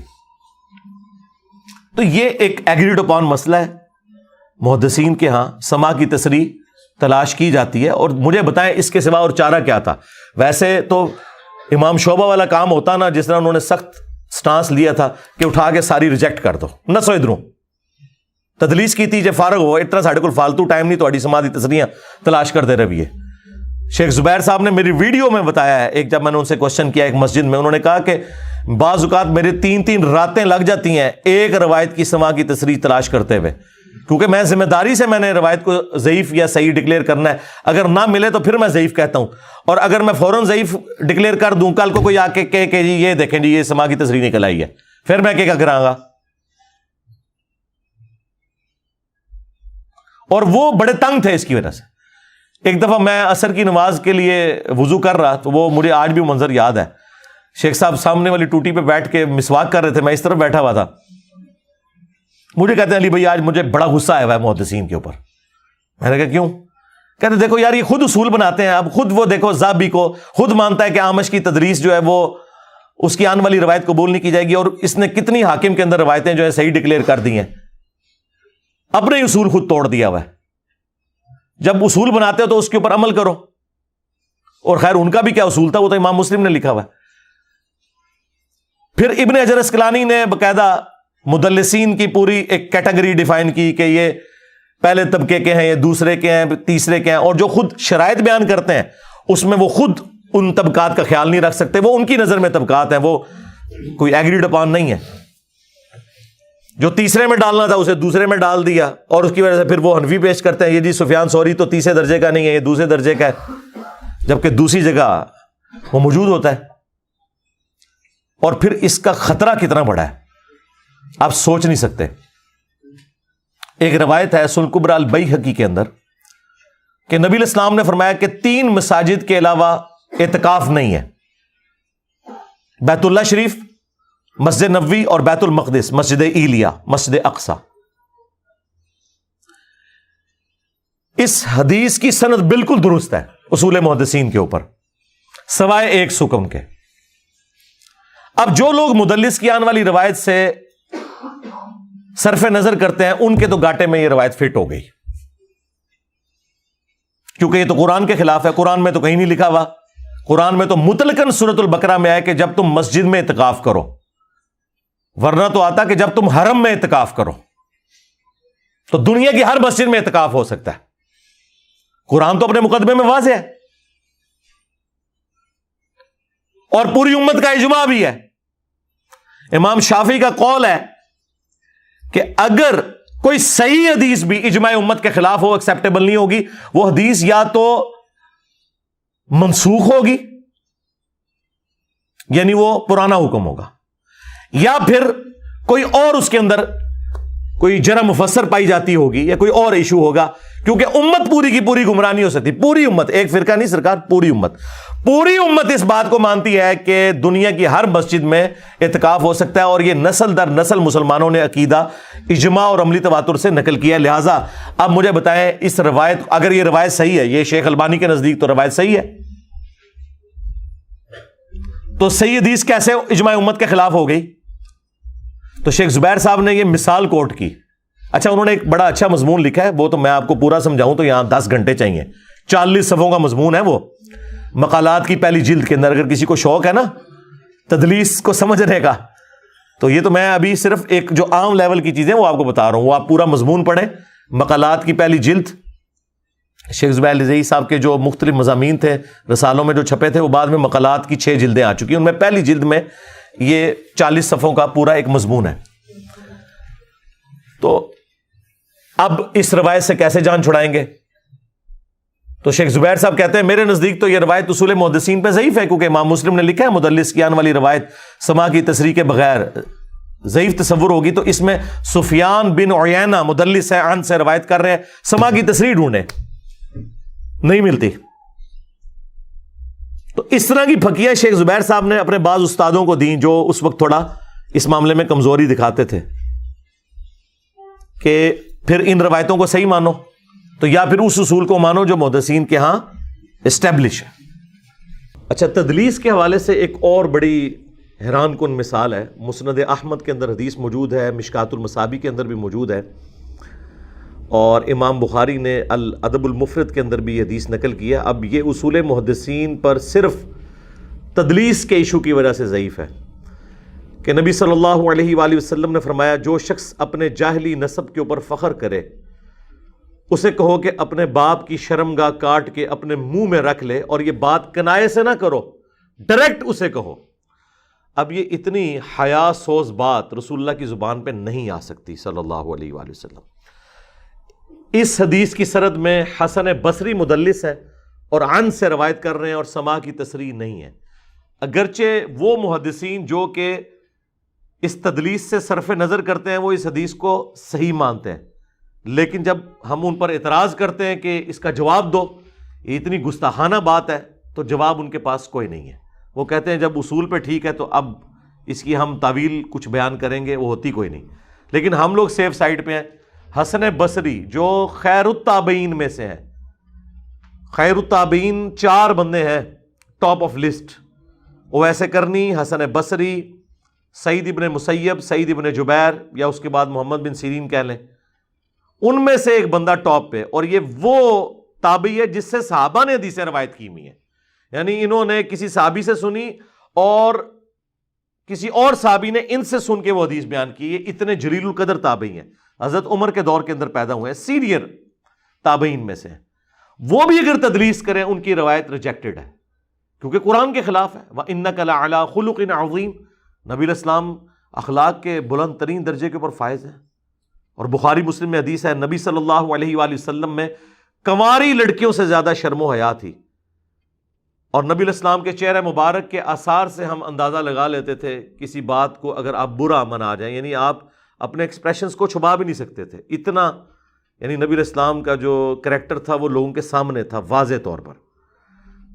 Speaker 1: تو یہ ایک ایگریڈ اپون مسئلہ ہے. محدثین کے ہاں سماع کی تصریح تلاش کی جاتی ہے. اور مجھے بتائیں اس کے سوا اور چارہ کیا تھا؟ ویسے تو امام شعبہ والا کام ہوتا نا، جس طرح انہوں نے سخت سٹانس لیا تھا کہ اٹھا کے ساری ریجیکٹ کر دو، نہ سو ادھروں تدلیس کی تھی جے فارغ ہو، اتنا ساڑھے کو فالتو ٹائم نہیں تھوڑی سماعی تصریحاں تلاش کرتے رہیے. شیخ زبیر صاحب نے میری ویڈیو میں بتایا ہے، ایک جب میں نے ان سے کوشچن کیا ایک مسجد میں، انہوں نے کہا کہ بعض اوقات میرے 3 راتیں لگ جاتی ہیں ایک روایت کی سماع کی تصریح تلاش کرتے ہوئے، کیونکہ میں ذمہ داری سے میں نے روایت کو ضعیف یا صحیح ڈکلیئر کرنا ہے. اگر نہ ملے تو پھر میں ضعیف کہتا ہوں، اور اگر میں فوراً ضعیف ڈکلیئر کر دوں، کل کو کوئی آ کے کہے کہ جی یہ دیکھیں جی یہ سماع کی تصریح نکل آئی ہے، پھر میں کیا کراں گا؟ اور وہ بڑے تنگ تھے اس کی وجہ سے. ایک دفعہ میں عصر کی نماز کے لیے وضو کر رہا، تو وہ مجھے آج بھی منظر یاد ہے. شیخ صاحب سامنے والی ٹوٹی پہ بیٹھ کے مسواک کر رہے تھے، میں اس طرف بیٹھا ہوا تھا. مجھے کہتے ہیں علی بھائی آج مجھے بڑا غصہ آیا ہوا ہے محدثین کے اوپر. میں نے کہا کیوں؟ کہتے دیکھو یار یہ خود اصول بناتے ہیں، اب خود وہ دیکھو زابی کو خود مانتا ہے کہ آمش کی تدریس جو ہے وہ اس کی آن والی روایت قبول نہیں کی جائے گی، اور اس نے کتنی حاکم کے اندر روایتیں جو ہے صحیح ڈکلیئر کر دی ہیں، اپنے اصول خود توڑ دیا ہوا ہے. جب اصول بناتے ہو تو اس کے اوپر عمل کرو، اور خیر ان کا بھی کیا اصول تھا، وہ تو امام مسلم نے لکھا ہوا ہے۔ پھر ابن حجر اسقلانی نے باقاعدہ مدلسین کی پوری ایک کیٹیگری ڈیفائن کی کہ یہ پہلے طبقے کے ہیں، یہ دوسرے کے ہیں، تیسرے کے ہیں، اور جو خود شرائط بیان کرتے ہیں اس میں وہ خود ان طبقات کا خیال نہیں رکھ سکتے، وہ ان کی نظر میں طبقات ہیں، وہ کوئی ایگریڈ اپان نہیں ہے۔ جو تیسرے میں ڈالنا تھا اسے دوسرے میں ڈال دیا، اور اس کی وجہ سے پھر وہ حنفی پیش کرتے ہیں، یہ جی سفیان ثوری تو تیسرے درجے کا نہیں ہے، یہ دوسرے درجے کا ہے، جبکہ دوسری جگہ وہ موجود ہوتا ہے۔ اور پھر اس کا خطرہ کتنا بڑا ہے آپ سوچ نہیں سکتے۔ ایک روایت ہے سنن کبری البیہقی کے اندر کہ نبی علیہ السلام نے فرمایا کہ 3 مساجد کے علاوہ اعتکاف نہیں ہے، بیت اللہ شریف، مسجد نبوی اور بیت المقدس، مسجد ایلیا، مسجد اقصی۔ اس حدیث کی سند بالکل درست ہے اصول محدثین کے اوپر، سوائے ایک سکم کے۔ اب جو لوگ مدلس کی آنے والی روایت سے صرف نظر کرتے ہیں ان کے تو گاٹے میں یہ روایت فٹ ہو گئی، کیونکہ یہ تو قرآن کے خلاف ہے۔ قرآن میں تو کہیں نہیں لکھا ہوا، قرآن میں تو مطلقاً سورۃ البقرہ میں آیا کہ جب تم مسجد میں اعتکاف کرو، ورنہ تو آتا کہ جب تم حرم میں اعتکاف کرو۔ تو دنیا کی ہر مسجد میں اعتکاف ہو سکتا ہے، قرآن تو اپنے مقدمے میں واضح ہے، اور پوری امت کا اجماع بھی ہے۔ امام شافعی کا قول ہے کہ اگر کوئی صحیح حدیث بھی اجماع امت کے خلاف ہو، ایکسیپٹیبل نہیں ہوگی، وہ حدیث یا تو منسوخ ہوگی، یعنی وہ پرانا حکم ہوگا، یا پھر کوئی اور اس کے اندر کوئی جرح مفسر پائی جاتی ہوگی، یا کوئی اور ایشو ہوگا، کیونکہ امت پوری کی پوری گمراہ نہیں ہو سکتی۔ پوری امت، ایک فرقہ نہیں سرکار، پوری امت اس بات کو مانتی ہے کہ دنیا کی ہر مسجد میں اعتکاف ہو سکتا ہے، اور یہ نسل در نسل مسلمانوں نے عقیدہ اجماع اور عملی تواتر سے نقل کیا۔ لہٰذا اب مجھے بتائیں اس روایت، اگر یہ روایت صحیح ہے، یہ شیخ البانی کے نزدیک تو روایت صحیح ہے، تو صحیح حدیث کیسے اجماع امت کے خلاف ہو گئی؟ تو شیخ زبیر صاحب نے یہ مثال کوٹ کی۔ اچھا، انہوں نے ایک بڑا اچھا مضمون لکھا ہے، وہ تو میں آپ کو پورا سمجھاؤں تو یہاں 10 گھنٹے چاہیے، 40 صفحوں کا مضمون ہے وہ، مقالات کی پہلی جلد کے اندر۔ اگر کسی کو شوق ہے نا تدلیس کو سمجھنے کا، تو یہ تو میں ابھی صرف ایک جو عام لیول کی چیزیں وہ آپ کو بتا رہا ہوں، وہ آپ پورا مضمون پڑھیں، مقالات کی پہلی جلد۔ شیخ زبیر رضوی صاحب کے جو مختلف مضامین تھے رسالوں میں جو چھپے تھے، وہ بعد میں مقالات کی 6 جلدیں آ چکی ہیں، ان میں پہلی جلد میں یہ 40 صفحوں کا پورا ایک مضمون ہے۔ تو اب اس روایت سے کیسے جان چھڑائیں گے؟ تو شیخ زبیر صاحب کہتے ہیں میرے نزدیک تو یہ روایت اصول محدثین پہ ضعیف ہے، کیونکہ امام مسلم نے لکھا ہے مدلس کی آنے والی روایت سما کی تصریح کے بغیر ضعیف تصور ہوگی، تو اس میں سفیان بن عیینہ مدلس ہے، عن سے روایت کر رہے ہیں، سما کی تصریح ڈھونڈے نہیں ملتی۔ تو اس طرح کی پھکیاں شیخ زبیر صاحب نے اپنے بعض استادوں کو دیں جو اس وقت تھوڑا اس معاملے میں کمزوری دکھاتے تھے، کہ پھر ان روایتوں کو صحیح مانو، تو یا پھر اس اصول کو مانو جو محدثین کے ہاں اسٹیبلش ہے۔ اچھا، تدلیس کے حوالے سے ایک اور بڑی حیران کن مثال ہے، مسند احمد کے اندر حدیث موجود ہے، مشکات المصابیح کے اندر بھی موجود ہے، اور امام بخاری نے الادب المفرد کے اندر بھی یہ حدیث نقل کیا۔ اب یہ اصول محدثین پر صرف تدلیس کے ایشو کی وجہ سے ضعیف ہے، کہ نبی صلی اللہ علیہ وآلہ وسلم نے فرمایا جو شخص اپنے جاہلی نسب کے اوپر فخر کرے اسے کہو کہ اپنے باپ کی شرمگاہ کاٹ کے اپنے منہ میں رکھ لے، اور یہ بات کنائے سے نہ کرو، ڈائریکٹ اسے کہو۔ اب یہ اتنی حیا سوز بات رسول اللہ کی زبان پہ نہیں آ سکتی صلی اللہ علیہ وآلہ وسلم۔ اس حدیث کی سرد میں حسن بصری مدلس ہے اور عن سے روایت کر رہے ہیں، اور سما کی تصریح نہیں ہے، اگرچہ وہ محدثین جو کہ اس تدلیس سے صرف نظر کرتے ہیں وہ اس حدیث کو صحیح مانتے ہیں، لیکن جب ہم ان پر اعتراض کرتے ہیں کہ اس کا جواب دو، یہ اتنی گستاخانہ بات ہے، تو جواب ان کے پاس کوئی نہیں ہے۔ وہ کہتے ہیں جب اصول پہ ٹھیک ہے تو اب اس کی ہم تعویل کچھ بیان کریں گے، وہ ہوتی کوئی نہیں۔ لیکن ہم لوگ سیف سائڈ پہ ہیں۔ حسن بصری جو خیر التابعین میں سے ہے، خیر التابعین 4 بندے ہیں ٹاپ آف لسٹ، اویس کرنی، حسن بصری، سعید ابن مسیب، سعید ابن جبیر، یا اس کے بعد محمد بن سیرین کہہ لیں، ان میں سے ایک بندہ ٹاپ پہ، اور یہ وہ تابعی ہے جس سے صحابہ نے حدیثیں روایت کی ہوئی ہیں، یعنی انہوں نے کسی صحابی سے سنی اور کسی اور صحابی نے ان سے سن کے وہ حدیث بیان کی. یہ اتنے جلیل القدر تابعی ہیں, حضرت عمر کے دور کے اندر پیدا ہوئے ہیں, سینئر تابعین میں سے. وہ بھی اگر تدلیس کریں ان کی روایت ریجیکٹڈ ہے کیونکہ قرآن کے خلاف ہے. وَإِنَّكَ لَعَلَىٰ خُلُقٍ عَظِيمٍ, نبی علیہ السلام اخلاق کے بلند ترین درجے کے اوپر فائز ہیں. اور بخاری مسلم میں حدیث ہے, نبی صلی اللہ علیہ وآلہ وسلم میں کنواری لڑکیوں سے زیادہ شرم و حیا تھی. اور نبی علیہ السلام کے چہرہ مبارک کے آثار سے ہم اندازہ لگا لیتے تھے کسی بات کو اگر آپ برا منا جائیں, یعنی آپ اپنے ایکسپریشنز کو چھپا بھی نہیں سکتے تھے. اتنا یعنی نبی علیہ السلام کا جو کریکٹر تھا وہ لوگوں کے سامنے تھا واضح طور پر.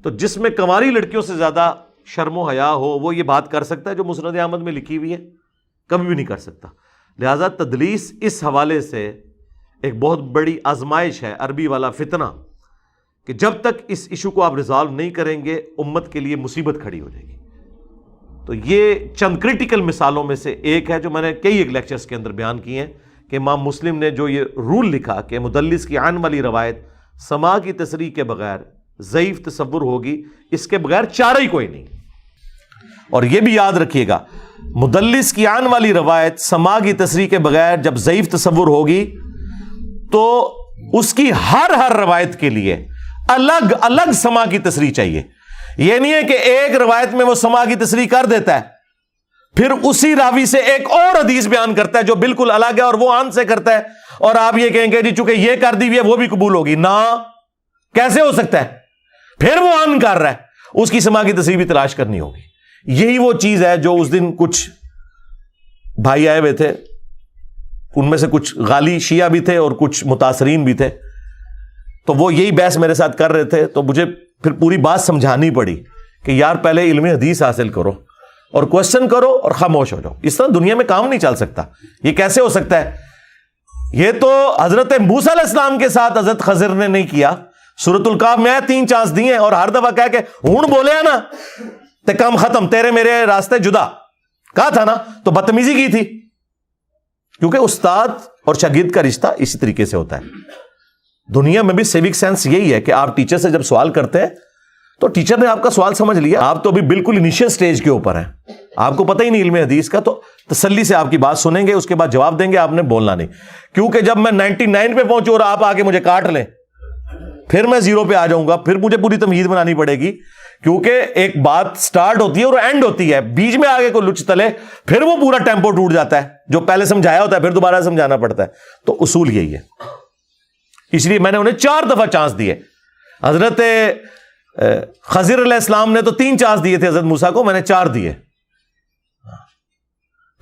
Speaker 1: تو جس میں کنواری لڑکیوں سے زیادہ شرم و حیا ہو وہ یہ بات کر سکتا ہے جو مسند احمد میں لکھی ہوئی ہے؟ کبھی بھی نہیں کر سکتا. لہذا تدلیس اس حوالے سے ایک بہت بڑی آزمائش ہے, عربی والا فتنہ, کہ جب تک اس ایشو کو آپ ریزالو نہیں کریں گے امت کے لیے مصیبت کھڑی ہو جائے گی. تو یہ چند کریٹیکل مثالوں میں سے ایک ہے جو میں نے کئی ایک لیکچرز کے اندر بیان کی ہیں کہ امام مسلم نے جو یہ رول لکھا کہ مدلس کی عن والی روایت سماع کی تصریح کے بغیر ضعیف تصور ہوگی, اس کے بغیر چارہ ہی کوئی نہیں. اور یہ بھی یاد رکھیے گا, مدلس کی عن والی روایت سماع کی تصریح کے بغیر جب ضعیف تصور ہوگی تو اس کی ہر روایت کے لیے الگ الگ سماع کی تصریح چاہیے. یہ نہیں ہے کہ ایک روایت میں وہ سماع کی تصریح کر دیتا ہے پھر اسی راوی سے ایک اور حدیث بیان کرتا ہے جو بالکل الگ ہے اور وہ عن سے کرتا ہے, اور آپ یہ کہیں گے جی چونکہ یہ کر دی ہوئی ہے وہ بھی قبول ہوگی. نہ, کیسے ہو سکتا ہے؟ پھر وہ عن کر رہا ہے, اس کی سماع کی تصریح بھی تلاش کرنی ہوگی. یہی وہ چیز ہے جو اس دن کچھ بھائی آئے ہوئے تھے, ان میں سے کچھ غالی شیعہ بھی تھے اور کچھ متاثرین بھی تھے, تو وہ یہی بحث میرے ساتھ کر رہے تھے. تو مجھے پھر پوری بات سمجھانی پڑی کہ یار پہلے علم حدیث حاصل کرو اور کوشچن کرو اور خاموش ہو جاؤ. اس طرح دنیا میں کام نہیں چل سکتا. یہ کیسے ہو سکتا ہے؟ یہ تو حضرت موسیٰ علیہ السلام کے ساتھ حضرت خضر نے نہیں کیا. سورۃ الکہف میں 3 چانس دیے اور ہر دفعہ کہہ کے ہون بولے نا تے کام ختم, تیرے میرے راستے جدا, کہا تھا نا, تو بدتمیزی کی تھی. کیونکہ استاد اور شاگرد کا رشتہ اسی طریقے سے ہوتا ہے. دنیا میں بھی سیوک سینس یہی ہے کہ آپ ٹیچر سے جب سوال کرتے ہیں تو ٹیچر نے آپ کا سوال سمجھ لیا, آپ تو ابھی بالکل انیشیل سٹیج کے اوپر ہیں, آپ کو پتہ ہی نہیں علم حدیث کا, تو تسلی سے آپ کی بات سنیں گے, اس کے بعد جواب دیں گے, آپ نے بولنا نہیں. کیونکہ جب میں 99 پہ پہنچوں اور آپ آگے مجھے کاٹ لیں پھر میں 0 پہ آ جاؤں گا, پھر مجھے پوری تمہید بنانی پڑے گی. کیونکہ ایک بات سٹارٹ ہوتی ہے اور اینڈ ہوتی ہے, بیچ میں آگے کو لچ تلے پھر وہ پورا ٹیمپو ٹوٹ جاتا ہے, جو پہلے سمجھایا ہوتا ہے پھر دوبارہ سمجھانا پڑتا ہے. تو اصول یہی ہے, اس لیے میں نے انہیں 4 دفعہ چانس دیے. حضرت خضر علیہ السلام نے تو 3 چانس دیے تھے حضرت موسیٰ کو, میں نے 4 دیے.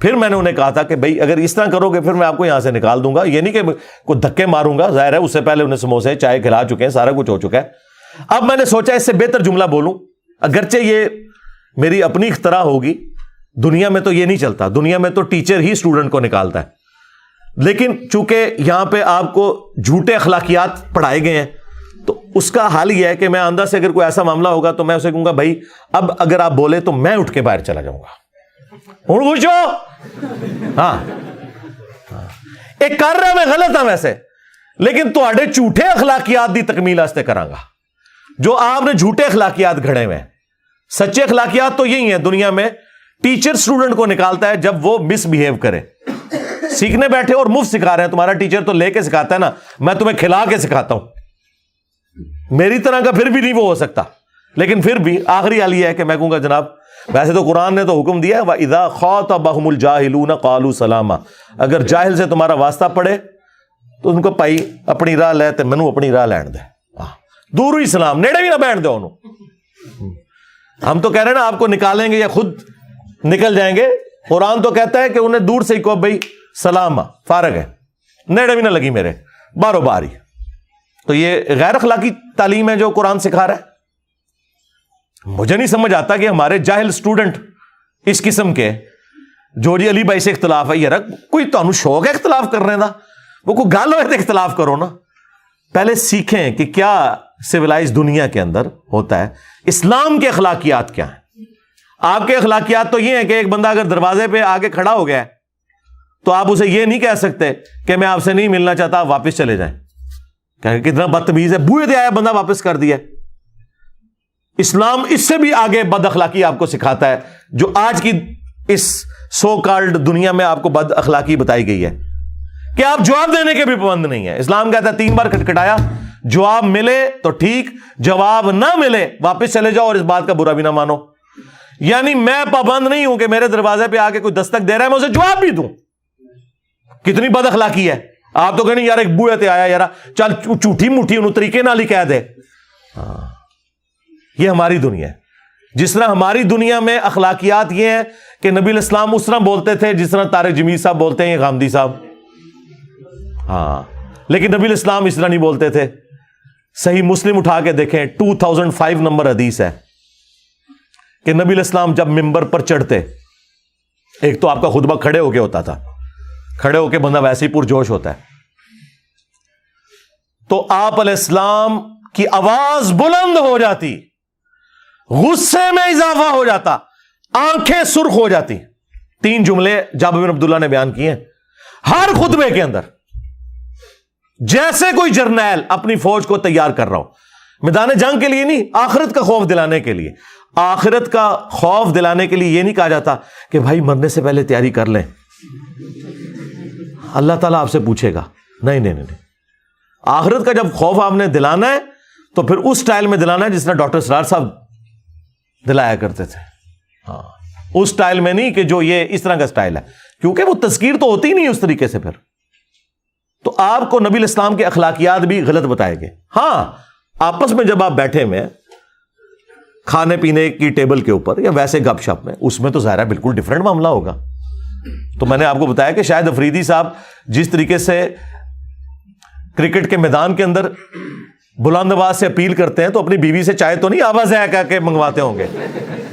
Speaker 1: پھر میں نے انہیں کہا تھا کہ بھائی اگر اس طرح کرو گے پھر میں آپ کو یہاں سے نکال دوں گا. یہ نہیں کہ کوئی دھکے ماروں گا, ظاہر ہے اس سے پہلے انہیں سموسے چائے کھلا چکے ہیں, سارا کچھ ہو چکا ہے. اب میں نے سوچا اس سے بہتر جملہ بولوں, اگرچہ یہ میری اپنی اختراع ہوگی, دنیا میں تو یہ نہیں چلتا, دنیا میں تو ٹیچر ہی اسٹوڈنٹ کو نکالتا ہے. لیکن چونکہ یہاں پہ آپ کو جھوٹے اخلاقیات پڑھائے گئے ہیں تو اس کا حال یہ ہے کہ میں اندر سے اگر کوئی ایسا معاملہ ہوگا تو میں اسے کہوں گا بھائی اب اگر آپ بولے تو میں اٹھ کے باہر چلا جاؤں گا. ہاں ایک کر رہا میں غلط ہوں ویسے, لیکن تواڈے جھوٹے اخلاقیات دی تکمیل واسطے کراں گا. جو آپ نے جھوٹے اخلاقیات گھڑے ہوئے ہیں, سچے اخلاقیات تو یہی ہیں دنیا میں. ٹیچر اسٹوڈنٹ کو نکالتا ہے جب وہ مس بہیو کرے. سیکھنے بیٹھے اور مفت سکھا رہے ہیں, تمہارا ٹیچر تو لے کے سکھاتا ہے نا, میں تمہیں کھلا کے سکھاتا ہوں. میری طرح کا پھر بھی نہیں وہ ہو سکتا, لیکن پھر بھی آخری حال یہ ہے کہ میں کہوں گا جناب ویسے تو قرآن نے تو حکم دیا وَإِذَا خَاطَبَهُمُ الْجَاهِلُونَ قَالُوا سَلَامًا, اگر جاہل سے تمہارا واسطہ پڑے تو ان کو پائی اپنی راہ لے تے مینوں اپنی راہ لین دے, دور ہی سلام, نیڑے بھی نہ بیٹھ دو انہوں. ہم تو کہہ رہے ہیں نا آپ کو نکالیں گے یا خود نکل جائیں گے, قرآن تو کہتا ہے کہ انہیں دور سے ہی کہو بھائی سلام, فارغ ہے, نیڑے بھی نہ لگی میرے, بارو باری. تو یہ غیر اخلاقی تعلیم ہے جو قرآن سکھا رہا ہے. مجھے نہیں سمجھ آتا کہ ہمارے جاہل اسٹوڈنٹ اس قسم کے جو جی علی بھائی سے اختلاف ہے, یہ رکھ کوئی تو شوق ہے اختلاف کرنے کا, وہ کوئی گال ہوئے تھے اختلاف کرو نا. پہلے سیکھیں کہ کیا سویلائز دنیا کے اندر ہوتا ہے, اسلام کے اخلاقیات کیا ہیں. آپ کے اخلاقیات تو یہ ہیں کہ ایک بندہ اگر دروازے پہ آگے کھڑا ہو گیا ہے تو آپ اسے یہ نہیں کہہ سکتے کہ میں آپ سے نہیں ملنا چاہتا, آپ واپس چلے جائیں. کہ کتنا بدتمیز ہے, بوئے دے آیا بندہ واپس کر دیا. اسلام اس سے بھی آگے بد اخلاقی آپ کو سکھاتا ہے، جو آج کی اس سو کالڈ دنیا میں آپ کو بد اخلاقی بتائی گئی ہے کہ آپ جواب دینے کے بھی پابند نہیں ہے۔ اسلام کہتا ہے 3 بار کھٹکھٹایا، جواب ملے تو ٹھیک، جواب نہ ملے واپس چلے جاؤ اور اس بات کا برا بھی نہ مانو۔ یعنی میں پابند نہیں ہوں کہ میرے دروازے پہ آ کے کوئی دستک دے رہا ہے میں اسے جواب بھی دوں۔ کتنی بد اخلاقی ہے۔ آپ تو کہنے یار ایک بوڑھے تے آیا یار چل جھوٹی موٹھی انہوں طریقے نال ہی کہہ دے۔ یہ ہماری دنیا ہے۔ جس طرح ہماری دنیا میں اخلاقیات یہ ہیں کہ نبی الاسلام اس طرح بولتے تھے جس طرح طارق جمیل صاحب بولتے ہیں یا غامدی صاحب، ہاں، لیکن نبی الاسلام اس طرح نہیں بولتے تھے۔ صحیح مسلم اٹھا کے دیکھیں 2005 نمبر حدیث ہے کہ نبی الاسلام جب ممبر پر چڑھتے، ایک تو آپ کا خطبہ کھڑے ہو کے ہوتا تھا، کھڑے ہو کے بندہ ویسے ہی پرجوش ہوتا ہے، تو آپ علیہ السلام کی آواز بلند ہو جاتی، غصے میں اضافہ ہو جاتا، آنکھیں سرخ ہو جاتی۔ 3 جملے جابر بن عبداللہ نے بیان کیے ہیں ہر خطبے کے اندر، جیسے کوئی جرنیل اپنی فوج کو تیار کر رہا ہو، میدان جنگ کے لیے نہیں، آخرت کا خوف دلانے کے لیے۔ آخرت کا خوف دلانے کے لیے یہ نہیں کہا جاتا کہ بھائی مرنے سے پہلے تیاری کر لیں، اللہ تعالیٰ آپ سے پوچھے گا، نہیں نہیں نہیں۔ آخرت کا جب خوف آپ نے دلانا ہے تو پھر اس سٹائل میں دلانا ہے جس طرح ڈاکٹر سرار صاحب دلایا کرتے تھے، ہاں، اس سٹائل میں نہیں کہ جو یہ اس طرح کا سٹائل ہے، کیونکہ وہ تذکیر تو ہوتی نہیں اس طریقے سے۔ پھر تو آپ کو نبی الاسلام کے اخلاقیات بھی غلط بتائے گئے۔ ہاں، آپس میں جب آپ بیٹھے میں کھانے پینے کی ٹیبل کے اوپر یا ویسے گپ شپ میں، اس میں تو ظاہر ہے بالکل ڈیفرنٹ معاملہ ہوگا۔ تو میں نے آپ کو بتایا کہ شاید افریدی صاحب جس طریقے سے کرکٹ کے میدان کے اندر بلند آواز سے اپیل کرتے ہیں تو اپنی بیوی سے چائے تو نہیں آواز ہے کہہ کے منگواتے ہوں گے،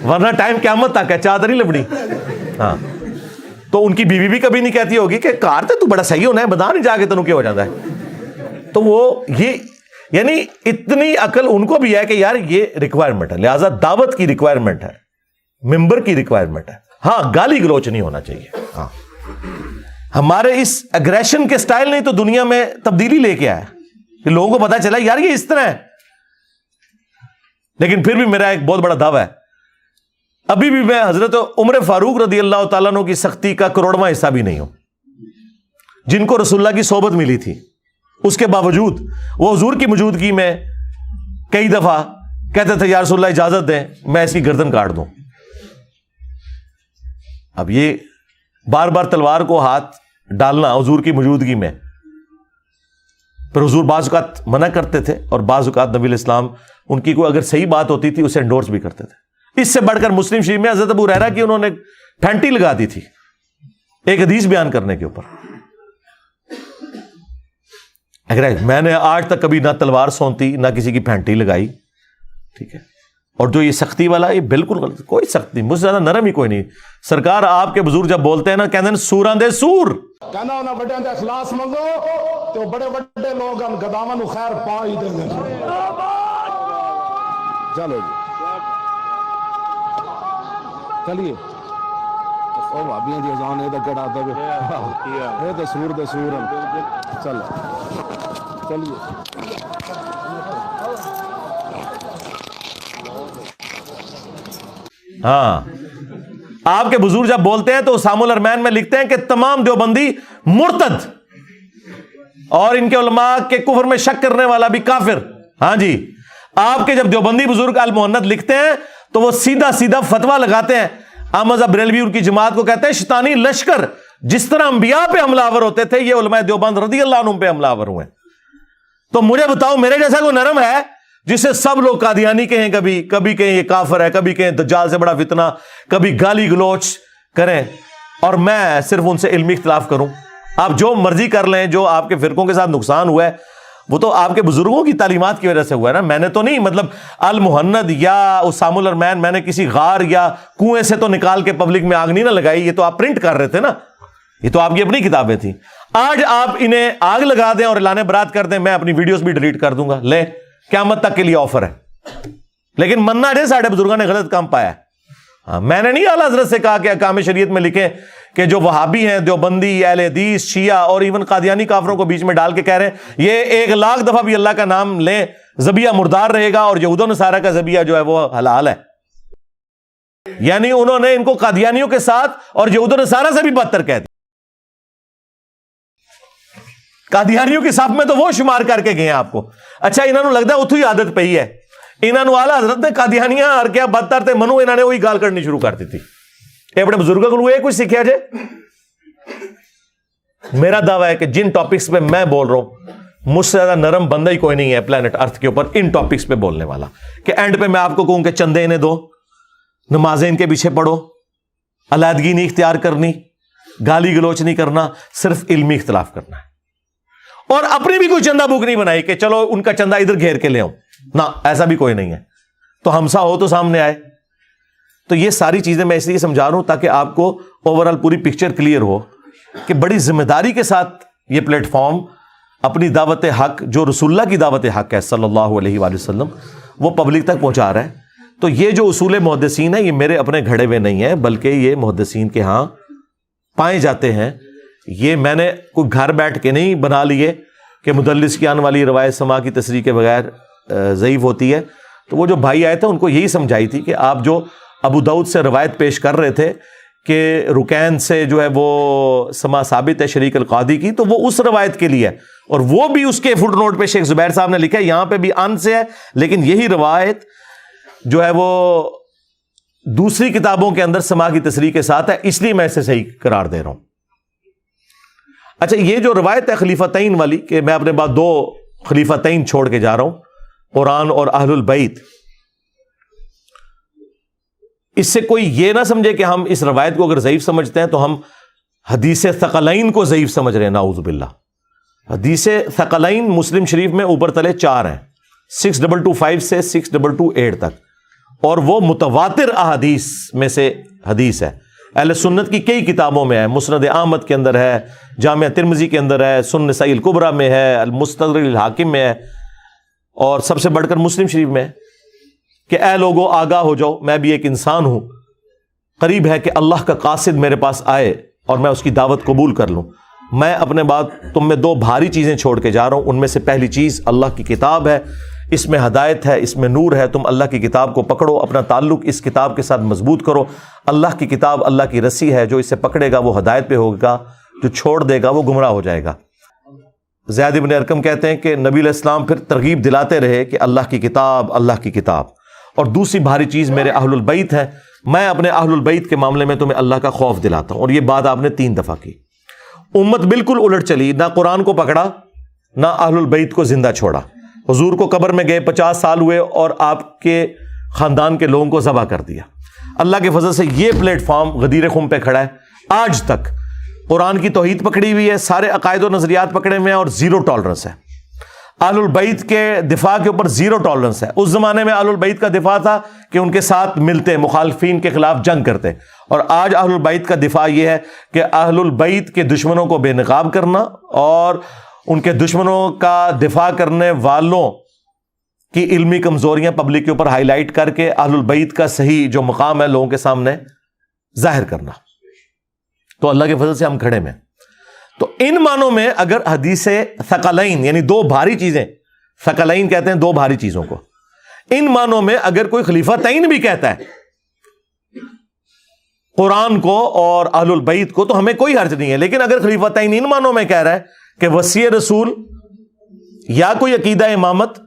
Speaker 1: ورنہ ٹائم قیامت تک ہے، چادر نہیں لبڑی۔ ہاں، تو ان کی بیوی بھی کبھی نہیں کہتی ہوگی کہ کار تے تو بڑا صحیح ہونا ہے، میدان ہی جا کے تنوں کیا ہو جاتا ہے۔ تو وہ یہ یعنی اتنی عقل ان کو بھی ہے کہ یار یہ ریکوائرمنٹ ہے، لہذا دعوت کی ریکوائرمنٹ ہے، ممبر کی ریکوائرمنٹ ہے۔ ہاں، گالی گلوچ نہیں ہونا چاہیے۔ ہاں، ہمارے اس اگریشن کے سٹائل نے تو دنیا میں تبدیلی لے کے آیا کہ لوگوں کو پتا چلا یار یہ اس طرح ہے۔ لیکن پھر بھی میرا ایک بہت بڑا دعویٰ ہے، ابھی بھی میں حضرت عمر فاروق رضی اللہ تعالیٰ عنہ کی سختی کا کروڑواں حصہ بھی نہیں ہوں، جن کو رسول اللہ کی صحبت ملی تھی، اس کے باوجود وہ حضور کی موجودگی میں کئی دفعہ کہتے تھے یا رسول اللہ اجازت دیں میں اس کی گردن کاٹ دوں۔ اب یہ بار بار تلوار کو ہاتھ ڈالنا حضور کی موجودگی میں، پھر حضور بعض اوقات منع کرتے تھے اور بعض اوقات نبی الاسلام ان کی کوئی اگر صحیح بات ہوتی تھی اسے انڈورس بھی کرتے تھے۔ اس سے بڑھ کر مسلم شریف میں حضرت ابو ہریرہ کی انہوں نے پھینٹی لگا دی تھی ایک حدیث بیان کرنے کے اوپر۔ اگر میں نے آج تک کبھی نہ تلوار سونتی نہ کسی کی پھینٹی لگائی، ٹھیک ہے، اور جو یہ سختی والا یہ بالکل غلط، کوئی سختی مجھ سے زیادہ نرم ہی کوئی نہیں۔ سرکار آپ کے بزرگ جب بولتے ہیں نا کہتے ہیں سوراں دے سور،
Speaker 2: کہنا ہونا بڑے دے اخلاص منگو تو بڑے بڑے لوگ ان گداواں نو خیر پا ہی دیں گے۔ چلو جی چلیے او بھابیاں دی اذان اے تے کڑا دے اے تے سور چلو چلیے۔
Speaker 1: ہاں، آپ کے بزرگ جب بولتے ہیں تو اسام الارمین میں لکھتے ہیں کہ تمام دیوبندی مرتد اور ان کے علماء کے کفر میں شک کرنے والا بھی کافر۔ ہاں جی، آپ کے جب دیوبندی بزرگ المہند لکھتے ہیں تو وہ سیدھا سیدھا فتویٰ لگاتے ہیں۔ احمد بریلوی ان کی جماعت کو کہتے ہیں شیطانی لشکر، جس طرح انبیاء پہ حملہ آور ہوتے تھے یہ علماء دیوبند رضی اللہ عنہم پہ حملہ آور ہوئے۔ تو مجھے بتاؤ میرے جیسا کوئی نرم ہے جسے سب لوگ قادیانی کہیں، کبھی کہیں یہ کافر ہے، کبھی کہیں دجال سے بڑا فتنہ، کبھی گالی گلوچ کریں، اور میں صرف ان سے علمی اختلاف کروں؟ آپ جو مرضی کر لیں، جو آپ کے فرقوں کے ساتھ نقصان ہوا ہے وہ تو آپ کے بزرگوں کی تعلیمات کی وجہ سے ہوا ہے نا۔ میں نے تو نہیں، مطلب المہند یا اسام الارمین میں نے کسی غار یا کنویں سے تو نکال کے پبلک میں آگ نہیں نہ لگائی، یہ تو آپ پرنٹ کر رہے تھے نا، یہ تو آپ کی اپنی کتابیں تھیں۔ آج آپ انہیں آگ لگا دیں اور اعلان برات کر دیں، میں اپنی ویڈیوز بھی ڈیلیٹ کر دوں گا، لے قیامت تک کے لیے آفر ہے۔ لیکن مننا جو ساڑھے بزرگوں نے غلط کام پایا ہے۔ میں نے نہیں اعلیٰ حضرت سے کہا کہ احکام شریعت میں لکھیں کہ جو وہابی ہیں، دیوبندی، اہل حدیث، شیعہ اور ایون قادیانی کافروں کو بیچ میں ڈال کے کہہ رہے ہیں یہ 1,00,000 دفعہ بھی اللہ کا نام لیں ذبیحہ مردار رہے گا اور یہود و نصارہ کا ذبیحہ جو ہے وہ حلال ہے. یعنی انہوں نے ان کو قادیانیوں کے ساتھ اور یہود و نصارہ سے بھی بدتر کہہ دیا. قادیانیوں کے صف میں تو وہ شمار کر کے گئے ہیں آپ کو. اچھا انہوں نے لگتا ہے اتو ہی عادت پئی ہے. انہوں نے اعلیٰ حضرت نے قادیانیاں اور کیا بدتر تھے منو انہوں نے وہی گال کرنی شروع کر دی تھی. یہ اپنے بزرگوں کو یہ کچھ سیکھا جائے. میرا دعویٰ ہے کہ جن ٹاپکس پہ میں بول رہا ہوں مجھ سے زیادہ نرم بندہ ہی کوئی نہیں ہے پلانٹ ارتھ کے اوپر ان ٹاپکس پہ بولنے والا. کہ اینڈ پہ میں آپ کو کہوں کہ چندے انہیں دو، نمازیں ان کے پیچھے پڑھو، علیحدگی نہیں اختیار کرنی، گالی گلوچ نہیں کرنا، صرف علمی اختلاف کرنا ہے. اور اپنی بھی کوئی چندہ بک نہیں بنائی کہ چلو ان کا چندہ ادھر گھیر کے لے آؤں. نہ ایسا بھی کوئی نہیں ہے. تو ہمسا ہو تو سامنے آئے. تو یہ ساری چیزیں میں اس لیے سمجھا رہا ہوں تاکہ آپ کو اوور آل پوری پکچر کلیئر ہو کہ بڑی ذمہ داری کے ساتھ یہ پلیٹ فارم اپنی دعوت حق جو رسول اللہ کی دعوت حق ہے صلی اللہ علیہ وآلہ وسلم وہ پبلک تک پہنچا رہا ہے. تو یہ جو اصول محدثین ہیں یہ میرے اپنے گھڑے ہوئے نہیں ہیں بلکہ یہ محدثین کے ہاں پائے جاتے ہیں. یہ میں نے کوئی گھر بیٹھ کے نہیں بنا لیے کہ مدلس کی آنے والی روایت سما کی تصریح کے بغیر ضعیف ہوتی ہے. تو وہ جو بھائی آئے تھے ان کو یہی سمجھائی تھی کہ آپ جو ابو داؤد سے روایت پیش کر رہے تھے کہ رکین سے جو ہے وہ سما ثابت ہے شریک القادی کی، تو وہ اس روایت کے لیے ہے. اور وہ بھی اس کے فٹ نوٹ پہ شیخ زبیر صاحب نے لکھا ہے یہاں پہ بھی ان سے ہے لیکن یہی روایت جو ہے وہ دوسری کتابوں کے اندر سما کی تصریح کے ساتھ ہے، اس لیے میں اسے صحیح قرار دے رہا ہوں. اچھا یہ جو روایت ہے خلیفتین والی کہ میں اپنے بعد 2 خلیفتین چھوڑ کے جا رہا ہوں، قرآن اور اہل البیت، اس سے کوئی یہ نہ سمجھے کہ ہم اس روایت کو اگر ضعیف سمجھتے ہیں تو ہم حدیث ثقلین کو ضعیف سمجھ رہے ہیں. نعوذ باللہ. حدیث ثقلین مسلم شریف میں اوپر تلے 4 ہیں، 6225 سے 6228 تک، اور وہ متواتر احادیث میں سے حدیث ہے. اہل سنت کی کئی کتابوں میں ہے، مسند احمد کے اندر ہے، جامع ترمذی کے اندر ہے، سنن نسائی الکبریٰ میں ہے، المستدرک الحاکم میں ہے، اور سب سے بڑھ کر مسلم شریف میں ہے کہ اے لوگو آگاہ ہو جاؤ میں بھی ایک انسان ہوں، قریب ہے کہ اللہ کا قاصد میرے پاس آئے اور میں اس کی دعوت قبول کر لوں. میں اپنے بعد تم میں 2 بھاری چیزیں چھوڑ کے جا رہا ہوں. ان میں سے پہلی چیز اللہ کی کتاب ہے، اس میں ہدایت ہے، اس میں نور ہے. تم اللہ کی کتاب کو پکڑو، اپنا تعلق اس کتاب کے ساتھ مضبوط کرو. اللہ کی کتاب اللہ کی رسی ہے، جو اسے پکڑے گا وہ ہدایت پہ ہوگا، جو چھوڑ دے گا وہ گمراہ ہو جائے گا. زید بن ارقم کہتے ہیں کہ نبی علیہ السلام پھر ترغیب دلاتے رہے کہ اللہ کی کتاب، اللہ کی کتاب. اور دوسری بھاری چیز میرے اہل البیت ہے، میں اپنے اہل البیت کے معاملے میں تمہیں اللہ کا خوف دلاتا ہوں. اور یہ بات آپ نے 3 دفعہ کی. امت بالکل الٹ چلی، نہ قرآن کو پکڑا نہ اہل البیت کو زندہ چھوڑا. حضور کو قبر میں گئے 50 سال ہوئے اور آپ کے خاندان کے لوگوں کو ذبح کر دیا. اللہ کے فضل سے یہ پلیٹ فارم غدیر خم پہ کھڑا ہے. آج تک قرآن کی توحید پکڑی ہوئی ہے، سارے عقائد و نظریات پکڑے ہوئے ہیں اور 0 ٹالرنس ہے. اہل البیت کے دفاع کے اوپر 0 ٹالرنس ہے. اس زمانے میں اہل البیت کا دفاع تھا کہ ان کے ساتھ ملتے، مخالفین کے خلاف جنگ کرتے. اور آج اہل البیت کا دفاع یہ ہے کہ اہل البیت کے دشمنوں کو بے نقاب کرنا اور ان کے دشمنوں کا دفاع کرنے والوں کی علمی کمزوریاں پبلک کے اوپر ہائی لائٹ کر کے اہل البیت کا صحیح جو مقام ہے لوگوں کے سامنے ظاہر کرنا. تو اللہ کے فضل سے ہم کھڑے میں. تو ان معنوں میں اگر حدیث ثقلین یعنی 2 بھاری چیزیں، ثقلین کہتے ہیں 2 بھاری چیزوں کو، ان معنوں میں اگر کوئی خلیفتین بھی کہتا ہے قرآن کو اور اہل البیت کو تو ہمیں کوئی حرج نہیں ہے. لیکن اگر خلیفتین ان معنوں میں کہہ رہا ہے کہ وصی رسول یا کوئی عقیدہ امامت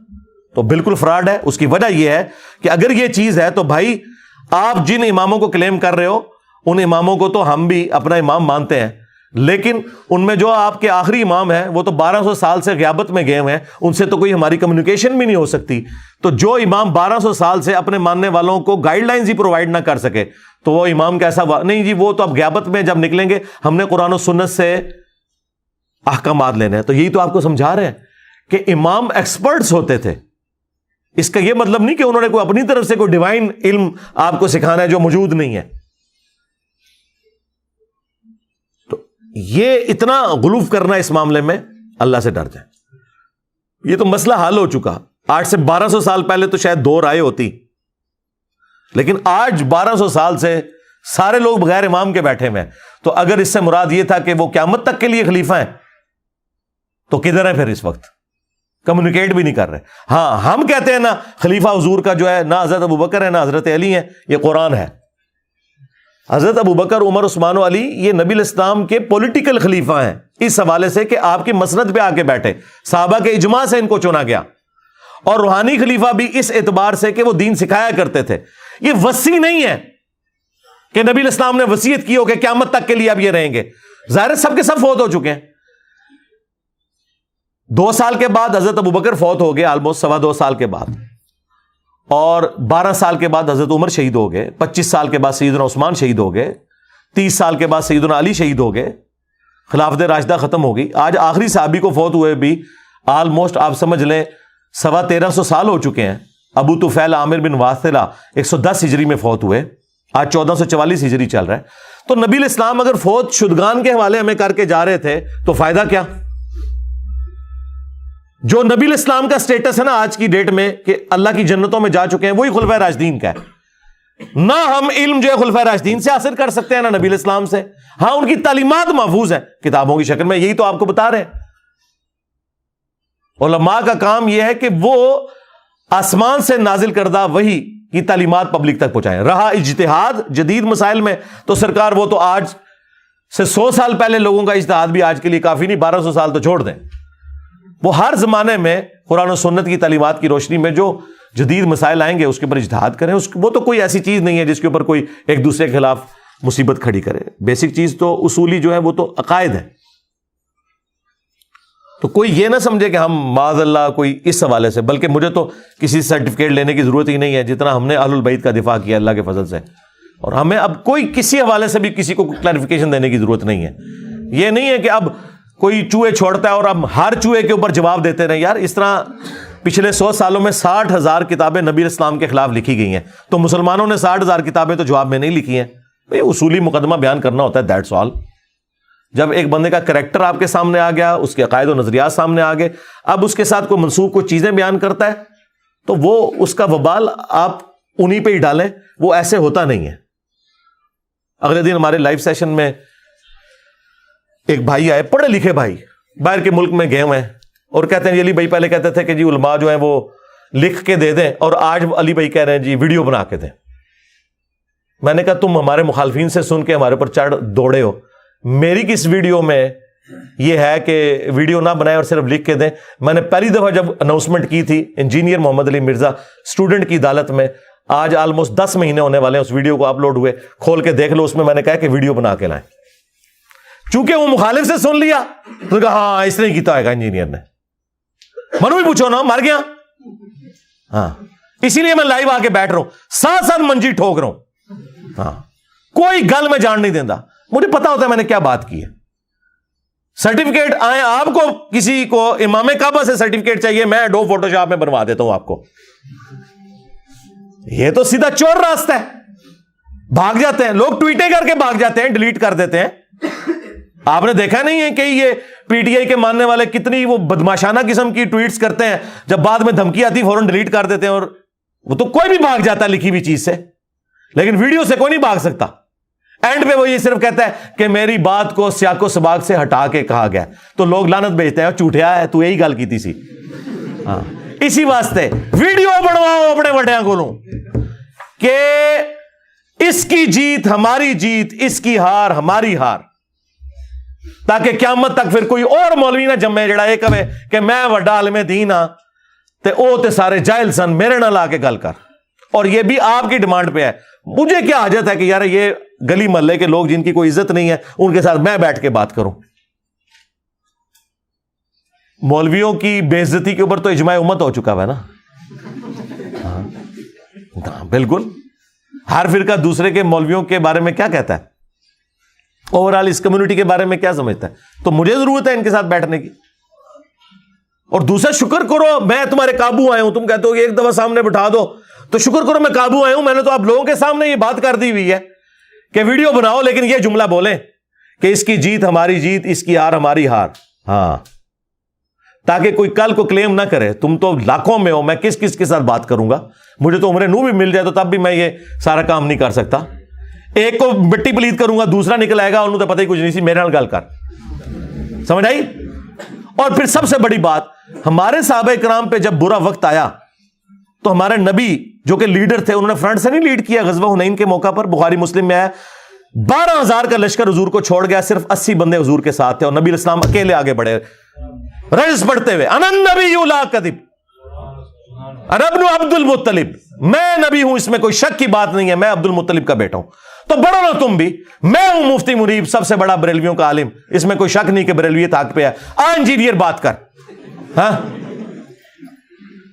Speaker 1: تو بالکل فراڈ ہے. اس کی وجہ یہ ہے کہ اگر یہ چیز ہے تو بھائی آپ جن اماموں کو کلیم کر رہے ہو ان اماموں کو تو ہم بھی اپنا امام مانتے ہیں، لیکن ان میں جو آپ کے آخری امام ہیں وہ تو 1200 سال سے غیابت میں گئے ہوئے ہیں، ان سے تو کوئی ہماری کمیونیکیشن بھی نہیں ہو سکتی. تو جو امام 1200 سال سے اپنے ماننے والوں کو گائیڈ لائنز ہی پرووائڈ نہ کر سکے تو وہ امام کیسا نہیں جی، وہ تو اب غیابت میں جب نکلیں گے ہم نے قرآن و سنت سے احکامات لینے ہیں. تو یہی تو آپ کو سمجھا رہے ہیں کہ امام ایکسپرٹس ہوتے تھے. اس کا یہ مطلب نہیں کہ انہوں نے کوئی اپنی طرف سے کوئی ڈیوائن علم آپ کو سکھانا ہے جو موجود نہیں ہے. تو یہ اتنا غلوف کرنا اس معاملے میں اللہ سے ڈر جائیں. یہ تو مسئلہ حل ہو چکا. 8 سے 1200 سال پہلے تو شاید 2 رائے ہوتی، لیکن آج 1200 سال سے سارے لوگ بغیر امام کے بیٹھے ہوئے ہیں. تو اگر اس سے مراد یہ تھا کہ وہ قیامت تک کے لیے خلیفہ ہیں تو کدھر ہے پھر اس وقت؟ کمیونیکیٹ بھی نہیں کر رہے. ہاں ہم کہتے ہیں نا خلیفہ حضور کا جو ہے نہ حضرت ابوبکر ہے نہ حضرت علی ہے، یہ قرآن ہے. حضرت ابوبکر، عمر، عثمان و علی یہ نبی الاسلام کے پولیٹیکل خلیفہ ہیں، اس حوالے سے کہ آپ کی مسند پہ آ کے بیٹھے، صحابہ کے اجماع سے ان کو چنا گیا. اور روحانی خلیفہ بھی اس اعتبار سے کہ وہ دین سکھایا کرتے تھے. یہ وصی نہیں ہے کہ نبی الاسلام نے وصیت کی ہو کہ قیامت تک کے لیے اب یہ رہیں گے. ظاہر سب کے سب فوت ہو چکے ہیں. 2 سال کے بعد حضرت ابوبکر فوت ہو گئے، آلموسٹ 2.25 سال کے بعد، اور 12 سال کے بعد حضرت عمر شہید ہو گئے، 25 سال کے بعد سیدنا عثمان شہید ہو گئے، 30 سال کے بعد سیدنا علی شہید ہو گئے، خلافت راشدہ ختم ہو گئی. آج آخری صحابی کو فوت ہوئے بھی آلموسٹ آپ سمجھ لیں 1350 سال ہو چکے ہیں. ابو طفیل عامر بن واثلہ 110 ہجری میں فوت ہوئے، آج 1444 ہجری چل رہا ہے. تو نبی الاسلام اگر فوت شدگان کے حوالے ہمیں کر کے جا رہے تھے تو فائدہ کیا؟ جو نبی الاسلام کا سٹیٹس ہے نا آج کی ڈیٹ میں کہ اللہ کی جنتوں میں جا چکے ہیں، وہی خلفائے راشدین کا ہے. نہ ہم علم جو ہے خلفائے راشدین سے حاصل کر سکتے ہیں نہ نبی الاسلام سے. ہاں ان کی تعلیمات محفوظ ہیں کتابوں کی شکل میں، یہی تو آپ کو بتا رہے ہیں. علماء کا کام یہ ہے کہ وہ آسمان سے نازل کردہ وحی کی تعلیمات پبلک تک پہنچائیں. رہا اجتہاد جدید مسائل میں تو سرکار وہ تو آج سے 100 سال پہلے لوگوں کا اجتہاد بھی آج کے لیے کافی نہیں، 1200 سال تو چھوڑ دیں. وہ ہر زمانے میں قرآن و سنت کی تعلیمات کی روشنی میں جو جدید مسائل آئیں گے اس کے اوپر اجتہاد کریں. وہ تو کوئی ایسی چیز نہیں ہے جس کے اوپر کوئی ایک دوسرے کے خلاف مصیبت کھڑی کرے. بیسک چیز تو اصولی جو ہے وہ تو عقائد ہے. تو کوئی یہ نہ سمجھے کہ ہم معاذ اللہ کوئی اس حوالے سے، بلکہ مجھے تو کسی سرٹیفکیٹ لینے کی ضرورت ہی نہیں ہے جتنا ہم نے اہل البیت کا دفاع کیا اللہ کے فضل سے. اور ہمیں اب کوئی کسی حوالے سے بھی کسی کو کلیریفیکیشن دینے کی ضرورت نہیں ہے. یہ نہیں ہے کہ اب کوئی چوہے چھوڑتا ہے اور اب ہر چوہے کے اوپر جواب دیتے رہے. یار اس طرح پچھلے 100 سالوں میں 60,000 کتابیں نبی اسلام کے خلاف لکھی گئی ہیں، تو مسلمانوں نے 60,000 کتابیں تو جواب میں نہیں لکھی ہیں. اصولی مقدمہ بیان کرنا ہوتا ہے، دیٹس آل. جب ایک بندے کا کریکٹر آپ کے سامنے آ گیا، اس کے عقائد و نظریات سامنے آ گئے، اب اس کے ساتھ کوئی منسوخ کوئی چیزیں بیان کرتا ہے تو وہ اس کا وبال آپ انہی پہ ہی ڈالیں. وہ ایسے ہوتا نہیں ہے. اگلے دن ہمارے لائیو سیشن میں ایک بھائی آئے، پڑھے لکھے بھائی، باہر کے ملک میں گئے ہوئے ہیں، اور کہتے ہیں علی بھائی پہلے کہتے تھے کہ جی علماء جو ہیں وہ لکھ کے دے دیں، اور آج علی بھائی کہہ رہے ہیں جی ویڈیو بنا کے دیں. میں نے کہا تم ہمارے مخالفین سے سن کے ہمارے اوپر چڑھ دوڑے ہو. میری کس ویڈیو میں یہ ہے کہ ویڈیو نہ بنائے اور صرف لکھ کے دیں؟ میں نے پہلی دفعہ جب اناؤنسمنٹ کی تھی انجینئر محمد علی مرزا اسٹوڈنٹ کی عدالت میں، آج آلموسٹ 10 مہینے ہونے والے ہیں اس ویڈیو کو اپلوڈ ہوئے، کھول کے دیکھ لو. اس میں میں نے کہا کہ ویڈیو بنا کے لائیں. چونکہ وہ مخالف سے سن لیا تو کہا ہاں اس نے کیتا ہے انجینئر نے. منو بھی پوچھو نا، مر گیا. ہاں اسی لیے میں لائیو آ کے بیٹھ رہا ہوں، ساتھ ساتھ منجی ٹھوک رہا ہوں. ہاں کوئی گل میں جان نہیں دینا، مجھے پتا ہوتا ہے میں نے کیا بات کی ہے. سرٹیفکیٹ آئے آپ کو، کسی کو امام کعبہ سے سرٹیفکیٹ چاہیے، میں ایڈوب فوٹو شاپ میں بنوا دیتا ہوں آپ کو. یہ تو سیدھا چور راستہ ہے. بھاگ جاتے ہیں لوگ، ٹویٹیں کر کے بھاگ جاتے ہیں، ڈیلیٹ کر دیتے ہیں. آپ نے دیکھا نہیں ہے کہ یہ پی ٹی آئی کے ماننے والے کتنی وہ بدماشانہ قسم کی ٹویٹس کرتے ہیں، جب بعد میں دھمکی آتی فوراً ڈیلیٹ کر دیتے ہیں. اور وہ تو کوئی بھی بھاگ جاتا ہے لکھی ہوئی چیز سے، لیکن ویڈیو سے کوئی نہیں بھاگ سکتا. اینڈ پہ وہ یہ صرف کہتا ہے کہ میری بات کو سیاق و سباق سے ہٹا کے کہا گیا، تو لوگ لعنت بھیجتے ہیں جھوٹیا ہے تو یہی گل کی تھی سی. ہاں اسی واسطے ویڈیو بنواؤ اپنے وڈیاں کولوں کہ اس کی جیت ہماری جیت، اس کی ہار ہماری ہار، تاکہ قیامت تک پھر کوئی اور مولوی نہ جمے جڑا یہ کہے کہ میں وڈا عالم دین ہاں تے او تے سارے جاہل سن، میرے نہ لا کے گل کر. اور یہ بھی آپ کی ڈیمانڈ پہ ہے. مجھے کیا حاجت ہے کہ یار یہ گلی محلے کے لوگ جن کی کوئی عزت نہیں ہے ان کے ساتھ میں بیٹھ کے بات کروں. مولویوں کی بے عزتی کے اوپر تو اجماع امت ہو چکا ہے نا. ہاں بالکل. ہر فرقہ دوسرے کے مولویوں کے بارے میں کیا کہتا ہے، اوورال اس کمیونٹی کے بارے میں کیا سمجھتا ہے. تو مجھے ضرورت ہے ان کے ساتھ بیٹھنے کی. اور دوسرا شکر کرو میں تمہارے قابو آیا ہوں. تم کہتے ہو کہ ایک دفعہ سامنے بٹھا دو، تو شکر کرو میں قابو آیا ہوں. میں نے تو آپ لوگوں کے سامنے یہ بات کر دی ہوئی ہے کہ ویڈیو بناؤ لیکن یہ جملہ بولیں کہ اس کی جیت ہماری جیت، اس کی ہار ہماری ہار. ہاں تاکہ کوئی کل کو کلیم نہ کرے تم تو لاکھوں میں ہو، میں کس کے ساتھ بات کروں گا. مجھے تو عمر نو بھی مل جائے تو تب بھی میں یہ سارا کام نہیں کر سکتا. ایک کو مٹی پلیت کروں گا, دوسرا نکل آئے گا انہوں تو پتہ ہی کچھ نہیں سی, میرے نال گل کر. سمجھ آئی؟ اور پھر سب سے بڑی بات, ہمارے صحابہ کرام پہ جب برا وقت آیا تو ہمارے نبی جو کہ لیڈر تھے, انہوں نے فرنٹ سے نہیں لیڈ کیا. غزوہ حنین کے موقع پر بخاری مسلم میں آیا 12,000 کا لشکر حضور کو چھوڑ گیا, صرف 80 بندے حضور کے ساتھ تھے, اور نبی علیہ السلام اکیلے آگے بڑھے رئیس پڑھتے ہوئے, انا النبی لا کذب انا ابن عبد المطلب, میں نبی ہوں, اس میں کوئی شک کی بات نہیں ہے, میں عبد المطلب کا بیٹا ہوں. تو بڑھو نا تم بھی, میں ہوں مفتی منیب سب سے بڑا بریلویوں کا عالم, اس میں کوئی شک نہیں کہ بریلویت حق پہ ہے. انجینئر بات کر, ہاں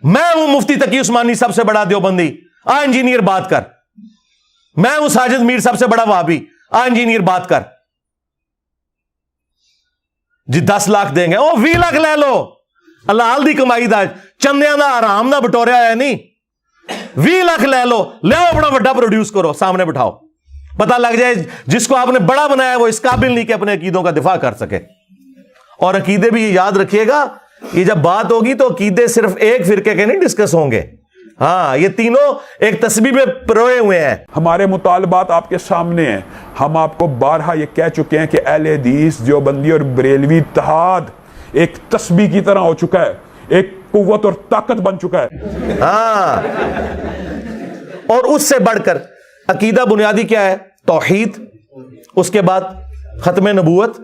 Speaker 1: میں ہوں مفتی تقی عثمانی سب سے بڑا دیوبندی, انجینئر بات کر. میں ہوں ساجد میر سب سے بڑا وہابی, انجینئر بات کر. جی 10 لاکھ دیں گے, او 20 لاکھ لے لو, اللہ حال دی کمائی دا, چندیاں دا آرام دا بٹوریا ہے نہیں. 20 لاکھ لے لو, لے اپنا بڑا پروڈیوس کرو, سامنے بٹھاؤ, پتہ لگ جائے جس کو آپ نے بڑا بنایا وہ اس قابل نہیں کہ اپنے عقیدوں کا دفاع کر سکے. اور عقیدے بھی یاد رکھیے گا, یہ جب بات ہوگی تو عقیدے صرف ایک فرقے کے نہیں ڈسکس ہوں گے, ہاں یہ تینوں ایک تسبیح میں پروئے ہوئے ہیں.
Speaker 3: ہمارے مطالبات آپ کے سامنے ہیں. ہم آپ کو بارہا یہ کہہ چکے ہیں کہ اہل حدیث دیوبندی اور بریلوی اتحاد ایک تسبیح کی طرح ہو چکا ہے, ایک قوت اور طاقت بن چکا ہے.
Speaker 1: ہاں, اور اس سے بڑھ کر عقیدہ بنیادی کیا ہے؟ توحید, اس کے بعد ختم نبوت,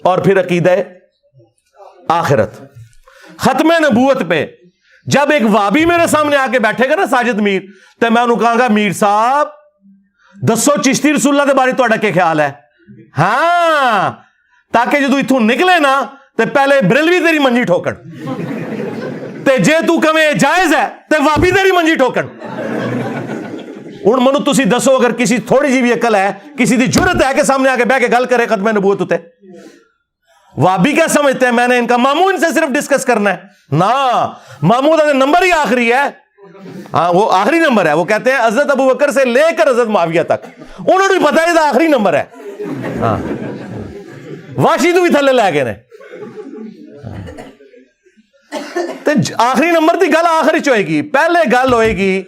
Speaker 1: اور پھر عقیدہ آخرت. ختم نبوت پہ جب ایک وابی میرے سامنے آ کے بیٹھے گا نا ساجد میر, تو میں انہوں کہاں گا میر صاحب دسو چشتی رسول اللہ دے بارے تہاڈا کیا خیال ہے؟ ہاں, تاکہ جدو اتوں نکلے نا تو پہلے بریلوی تیری منجی ٹھوکن, تے جے تو کمیں جائز ہے تے وابی تیری منجی ٹھوکن. ہوں منو تسی دسو, اگر کسی تھوڑی جی بھی عقل ہے, کسی دی جرت ہے کہ سامنے آ کے بہ کے گل کرے ختم نبوت ہوتے, وابی کیا سمجھتے ہیں میں نے ان کا ماموں ان سے صرف ڈسکس کرنا ہے؟ نا, ماموں کا نمبر ہی آخری ہے, ہاں وہ آخری نمبر ہے. وہ کہتے ہیں حضرت ابو بکر سے لے کر حضرت معاویہ تک انہوں نے پتا ہے آخری نمبر ہے. ہاں واشی تو بھی تھلے لے گئے نے, آخری نمبر کی گل آخری چ ہوئے گی. پہلے گل ہوئے گی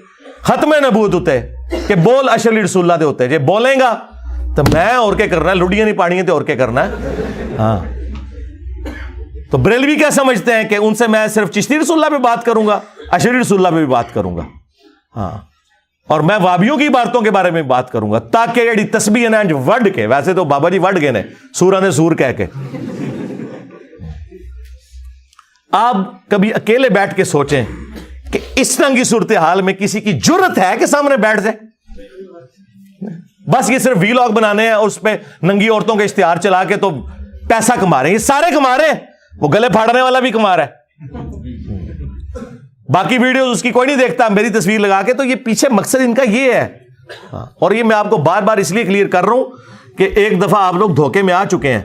Speaker 1: ختم نبوت ہوتے کہ بول اشلی رسول اللہ دے ہوتے, جے بولیں گا تو میں اور کیا کرنا ہے, لڑیاں نہیں پاڑی ہیں تو اور کیا کرنا ہے. ہاں تو بریلوی کیا سمجھتے ہیں کہ ان سے میں صرف چشتی رسول اللہ پہ بات کروں گا, اشری رسول اللہ پہ بھی بات کروں گا, ہاں, اور میں وابیوں کی باتوں کے بارے میں بات کروں گا, تاکہ یہ تسبیح ہے نا وڈ کے, ویسے تو بابا جی وڈ گئے نے سورہ نے سور کہہ کے. آپ کبھی اکیلے بیٹھ کے سوچیں کہ اس طرح کی صورتحال میں کسی کی جرت ہے کہ سامنے بیٹھ جائے؟ بس یہ صرف ویلاگ بنانے ہیں اور اس پہ ننگی عورتوں کے اشتہار چلا کے تو پیسہ کما رہے ہیں. یہ سارے کما رہے ہیں, وہ گلے پھاڑنے والا بھی کما رہا ہے, باقی ویڈیوز اس کی کوئی نہیں دیکھتا, میری تصویر لگا کے. تو یہ پیچھے مقصد ان کا یہ ہے, اور یہ میں آپ کو بار بار اس لیے کلیئر کر رہا ہوں کہ ایک دفعہ آپ لوگ دھوکے میں آ چکے ہیں.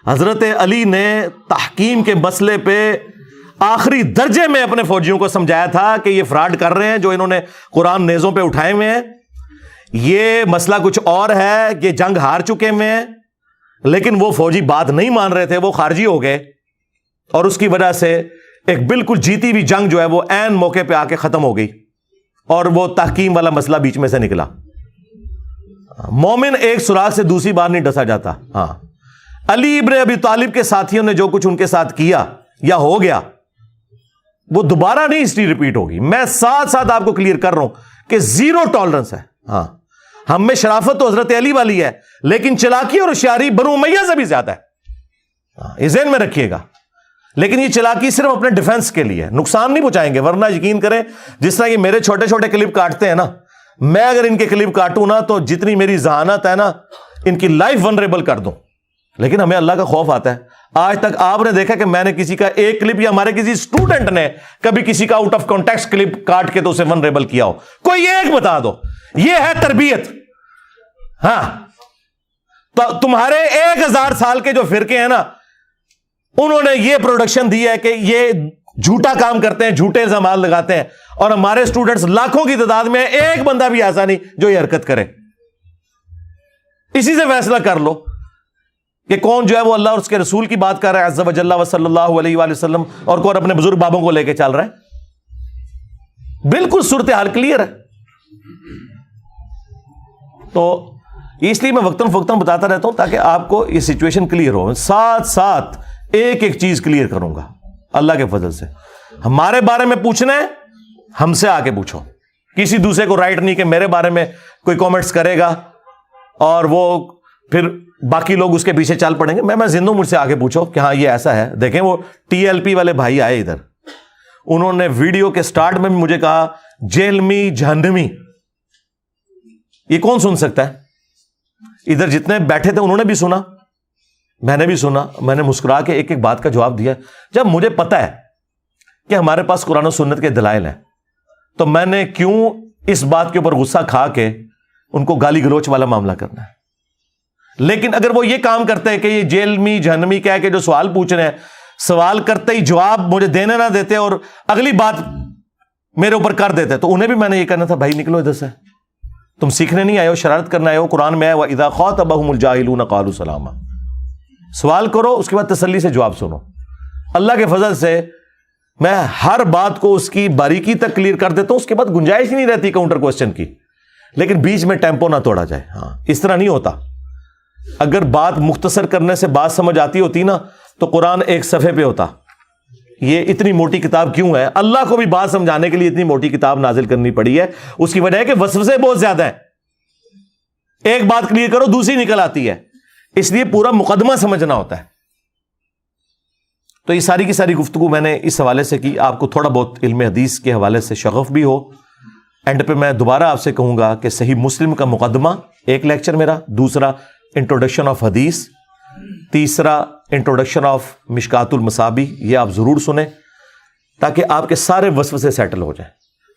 Speaker 1: حضرت علی نے تحکیم کے مسئلے پہ آخری درجے میں اپنے فوجیوں کو سمجھایا تھا کہ یہ فراڈ کر رہے ہیں جو انہوں نے قرآن نیزوں پہ اٹھائے ہوئے ہیں, یہ مسئلہ کچھ اور ہے, یہ جنگ ہار چکے ہوئے ہیں. لیکن وہ فوجی بات نہیں مان رہے تھے, وہ خارجی ہو گئے, اور اس کی وجہ سے ایک بالکل جیتی ہوئی جنگ جو ہے وہ عین موقع پہ آ کے ختم ہو گئی, اور وہ تحکیم والا مسئلہ بیچ میں سے نکلا. مومن ایک سراغ سے دوسری بار نہیں ڈسا جاتا. ہاں, علی ابن ابی طالب کے ساتھیوں نے جو کچھ ان کے ساتھ کیا یا ہو گیا وہ دوبارہ نہیں ہسٹری ریپیٹ ہوگی. میں ساتھ ساتھ آپ کو کلیئر کر رہا ہوں کہ زیرو ٹالرنس ہے. ہاں, ہم میں شرافت تو حضرت علی والی ہے, لیکن چلاکی اور ہوشیاری بنو امیہ سے بھی زیادہ ہے, یہ ذہن میں رکھیے گا. لیکن یہ چلاکی صرف اپنے ڈیفنس کے لیے, نقصان نہیں پہنچائیں گے. ورنہ یقین کریں جس طرح یہ میرے چھوٹے چھوٹے کلپ کاٹتے ہیں نا, میں اگر ان کے کلپ کاٹوں نا تو جتنی میری ذہانت ہے نا ان کی لائف ونریبل کر دوں. لیکن ہمیں اللہ کا خوف آتا ہے. آج تک آپ نے دیکھا کہ میں نے کسی کا ایک کلپ یا ہمارے کسی اسٹوڈنٹ نے کبھی کسی کا آؤٹ آف کانٹیکسٹ کلپ کاٹ کے تو اسے ونریبل کیا ہو؟ کوئی ایک بتا دو. یہ ہے تربیت. ہاں, تو تمہارے 1000 سال کے جو فرقے ہیں نا, انہوں نے یہ پروڈکشن دی ہے کہ یہ جھوٹا کام کرتے ہیں, جھوٹے الزامات لگاتے ہیں, اور ہمارے اسٹوڈنٹس لاکھوں کی تعداد میں, ایک بندہ بھی ایسا نہیں جو یہ حرکت کرے. اسی سے فیصلہ کر لو کہ کون جو ہے وہ اللہ اور اس کے رسول کی بات کر رہا ہے عز و جل و صلی اللہ علیہ وآلہ وسلم, اور کون اپنے بزرگ بابوں کو لے کے چل رہا ہے. بالکل صورتحال کلیئر ہے. تو اس لیے میں وقتاً فوقتاً بتاتا رہتا ہوں تاکہ آپ کو یہ سچویشن کلیئر ہو. ساتھ ساتھ ایک ایک چیز کلیئر کروں گا اللہ کے فضل سے. ہمارے بارے میں پوچھنا ہے ہم سے آ کے پوچھو. کسی دوسرے کو رائٹ نہیں کہ میرے بارے میں کوئی کامنٹس کرے گا اور وہ پھر باقی لوگ اس کے پیچھے چل پڑیں گے. میں زندوں مجھ سے آگے پوچھو کہ ہاں یہ ایسا ہے. دیکھیں وہ TLP والے بھائی آئے ادھر, انہوں نے ویڈیو کے سٹارٹ میں بھی مجھے کہا جہلمی جہنمی. یہ کون سن سکتا ہے؟ ادھر جتنے بیٹھے تھے انہوں نے بھی سنا, میں نے بھی سنا. میں نے مسکرا کے ایک ایک بات کا جواب دیا. جب مجھے پتا ہے کہ ہمارے پاس قرآن و سنت کے دلائل ہیں تو میں نے کیوں اس بات کے اوپر غصہ کھا کے ان کو گالی گلوچ والا معاملہ کرنا ہے. لیکن اگر وہ یہ کام کرتے ہیں کہ یہ جیل میں جہنمی کہہ کے جو سوال پوچھ رہے ہیں, سوال کرتے ہی جواب مجھے دینے نہ دیتے اور اگلی بات میرے اوپر کر دیتے, تو انہیں بھی میں نے یہ کرنا تھا, بھائی نکلو ادھر سے, تم سیکھنے نہیں آئے ہو, شرارت کرنا آئے ہو. قرآن میں ہے وَإِذَا خَاطَبَهُمُ الْجَاهِلُونَ قَالُوا سَلَامًا. سوال کرو, اس کے بعد تسلی سے جواب سنو. اللہ کے فضل سے میں ہر بات کو اس کی باریکی تک کلیئر کر دیتا ہوں, اس کے بعد گنجائش ہی نہیں رہتی کاؤنٹر کوسچن کی. لیکن بیچ میں ٹیمپو نہ توڑا جائے. ہاں اس طرح نہیں ہوتا. اگر بات مختصر کرنے سے بات سمجھ آتی ہوتی نا تو قرآن ایک صفحے پہ ہوتا. یہ اتنی موٹی کتاب کیوں ہے؟ اللہ کو بھی بات سمجھانے کے لیے اتنی موٹی کتاب نازل کرنی پڑی ہے. اس کی وجہ ہے کہ وسوسے بہت زیادہ ہیں. ایک بات کلیئر کرو دوسری نکل آتی ہے, اس لیے پورا مقدمہ سمجھنا ہوتا ہے. تو یہ ساری کی ساری گفتگو میں نے اس حوالے سے کی, آپ کو تھوڑا بہت علم حدیث کے حوالے سے شغف بھی ہو. اینڈ پہ میں دوبارہ آپ سے کہوں گا کہ صحیح مسلم کا مقدمہ ایک لیکچر میرا, دوسرا انٹروڈکشن آف حدیث, تیسرا انٹروڈکشن آف مشکات المصابیح, یہ آپ ضرور سنیں تاکہ آپ کے سارے وسوسے سیٹل ہو جائیں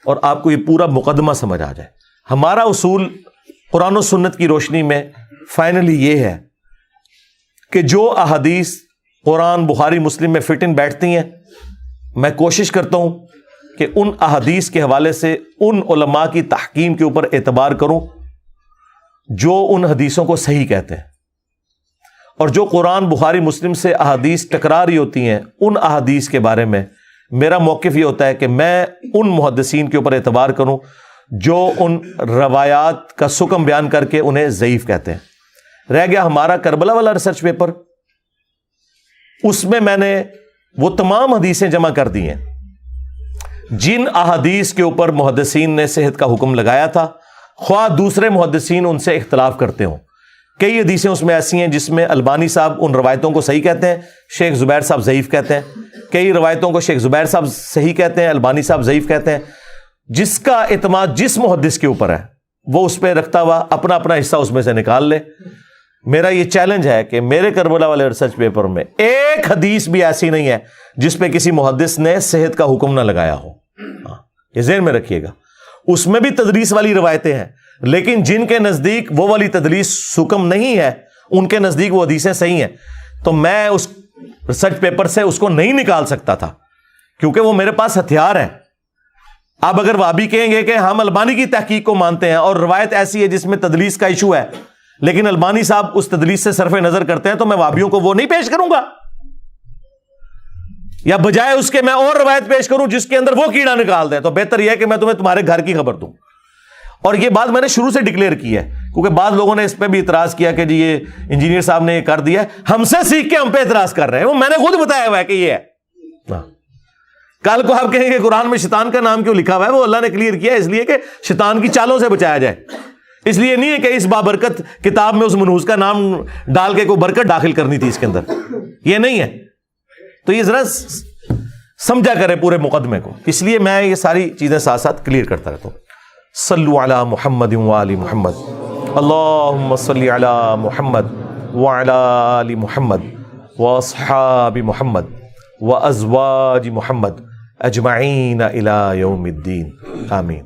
Speaker 1: اور آپ کو یہ پورا مقدمہ سمجھ آ جائے. ہمارا اصول قرآن و سنت کی روشنی میں فائنلی یہ ہے کہ جو احادیث قرآن بخاری مسلم میں فٹ ان بیٹھتی ہیں, میں کوشش کرتا ہوں کہ ان احادیث کے حوالے سے ان علماء کی تحکیم کے اوپر اعتبار کروں جو ان حدیثوں کو صحیح کہتے ہیں, اور جو قرآن بخاری مسلم سے احادیث ٹکرا رہی ہوتی ہیں ان احادیث کے بارے میں میرا موقف یہ ہوتا ہے کہ میں ان محدثین کے اوپر اعتبار کروں جو ان روایات کا سکم بیان کر کے انہیں ضعیف کہتے ہیں. رہ گیا ہمارا کربلا والا ریسرچ پیپر, اس میں نے وہ تمام حدیثیں جمع کر دی ہیں جن احادیث کے اوپر محدثین نے صحت کا حکم لگایا تھا, خواہ دوسرے محدثین ان سے اختلاف کرتے ہوں. کئی حدیثیں اس میں ایسی ہیں جس میں البانی صاحب ان روایتوں کو صحیح کہتے ہیں, شیخ زبیر صاحب ضعیف کہتے ہیں. کئی روایتوں کو شیخ زبیر صاحب صحیح کہتے ہیں, البانی صاحب ضعیف کہتے ہیں. جس کا اعتماد جس محدث کے اوپر ہے وہ اس پہ رکھتا ہوا اپنا اپنا حصہ اس میں سے نکال لے. میرا یہ چیلنج ہے کہ میرے کربلا والے ریسرچ پیپر میں ایک حدیث بھی ایسی نہیں ہے جس پہ کسی محدث نے صحت کا حکم نہ لگایا ہو. یہ ذہن میں رکھیے گا. اس میں بھی تدریس والی روایتیں ہیں, لیکن جن کے نزدیک وہ والی تدریس حکم نہیں ہے ان کے نزدیک وہ حدیثیں صحیح ہیں. تو میں اس ریسرچ پیپر سے اس کو نہیں نکال سکتا تھا کیونکہ وہ میرے پاس ہتھیار ہے. اب اگر وہابی کہیں گے کہ ہم البانی کی تحقیق کو مانتے ہیں اور روایت ایسی ہے جس میں تدلیس کا ایشو ہے لیکن البانی صاحب اس تدلیس سے صرف نظر کرتے ہیں, تو میں وہابیوں کو وہ نہیں پیش کروں گا, یا بجائے اس کے میں اور روایت پیش کروں جس کے اندر وہ کیڑا نکال دیں. تو بہتر یہ ہے کہ میں تمہیں تمہارے گھر کی خبر دوں. اور یہ بات میں نے شروع سے ڈکلیئر کی ہے کیونکہ بعض لوگوں نے اس پہ بھی اعتراض کیا کہ جی یہ انجینئر صاحب نے یہ کر دیا ہے, ہم سے سیکھ کے ہم پہ اعتراض کر رہے ہیں. وہ میں نے خود بتایا ہوا ہے کہ یہ ہے. کل کو آپ کہیں گے قرآن میں شیطان کا نام کیوں لکھا ہوا ہے, وہ اللہ نے کلیئر کیا اس لیے کہ شیطان کی چالوں سے بچایا جائے. اس لیے نہیں ہے کہ اس بابرکت کتاب میں اس منحوس کا نام ڈال کے کوئی برکت داخل کرنی تھی اس کے اندر, یہ نہیں ہے. تو یہ ذرا سمجھا کرے پورے مقدمے کو, اس لیے میں یہ ساری چیزیں ساتھ ساتھ کلیئر کرتا رہتا ہوں. صلو علی محمد وآل محمد, اللہم صلی علی محمد وعلی آل محمد واصحاب محمد وازواج محمد اجمعین الی یوم الدین, آمین.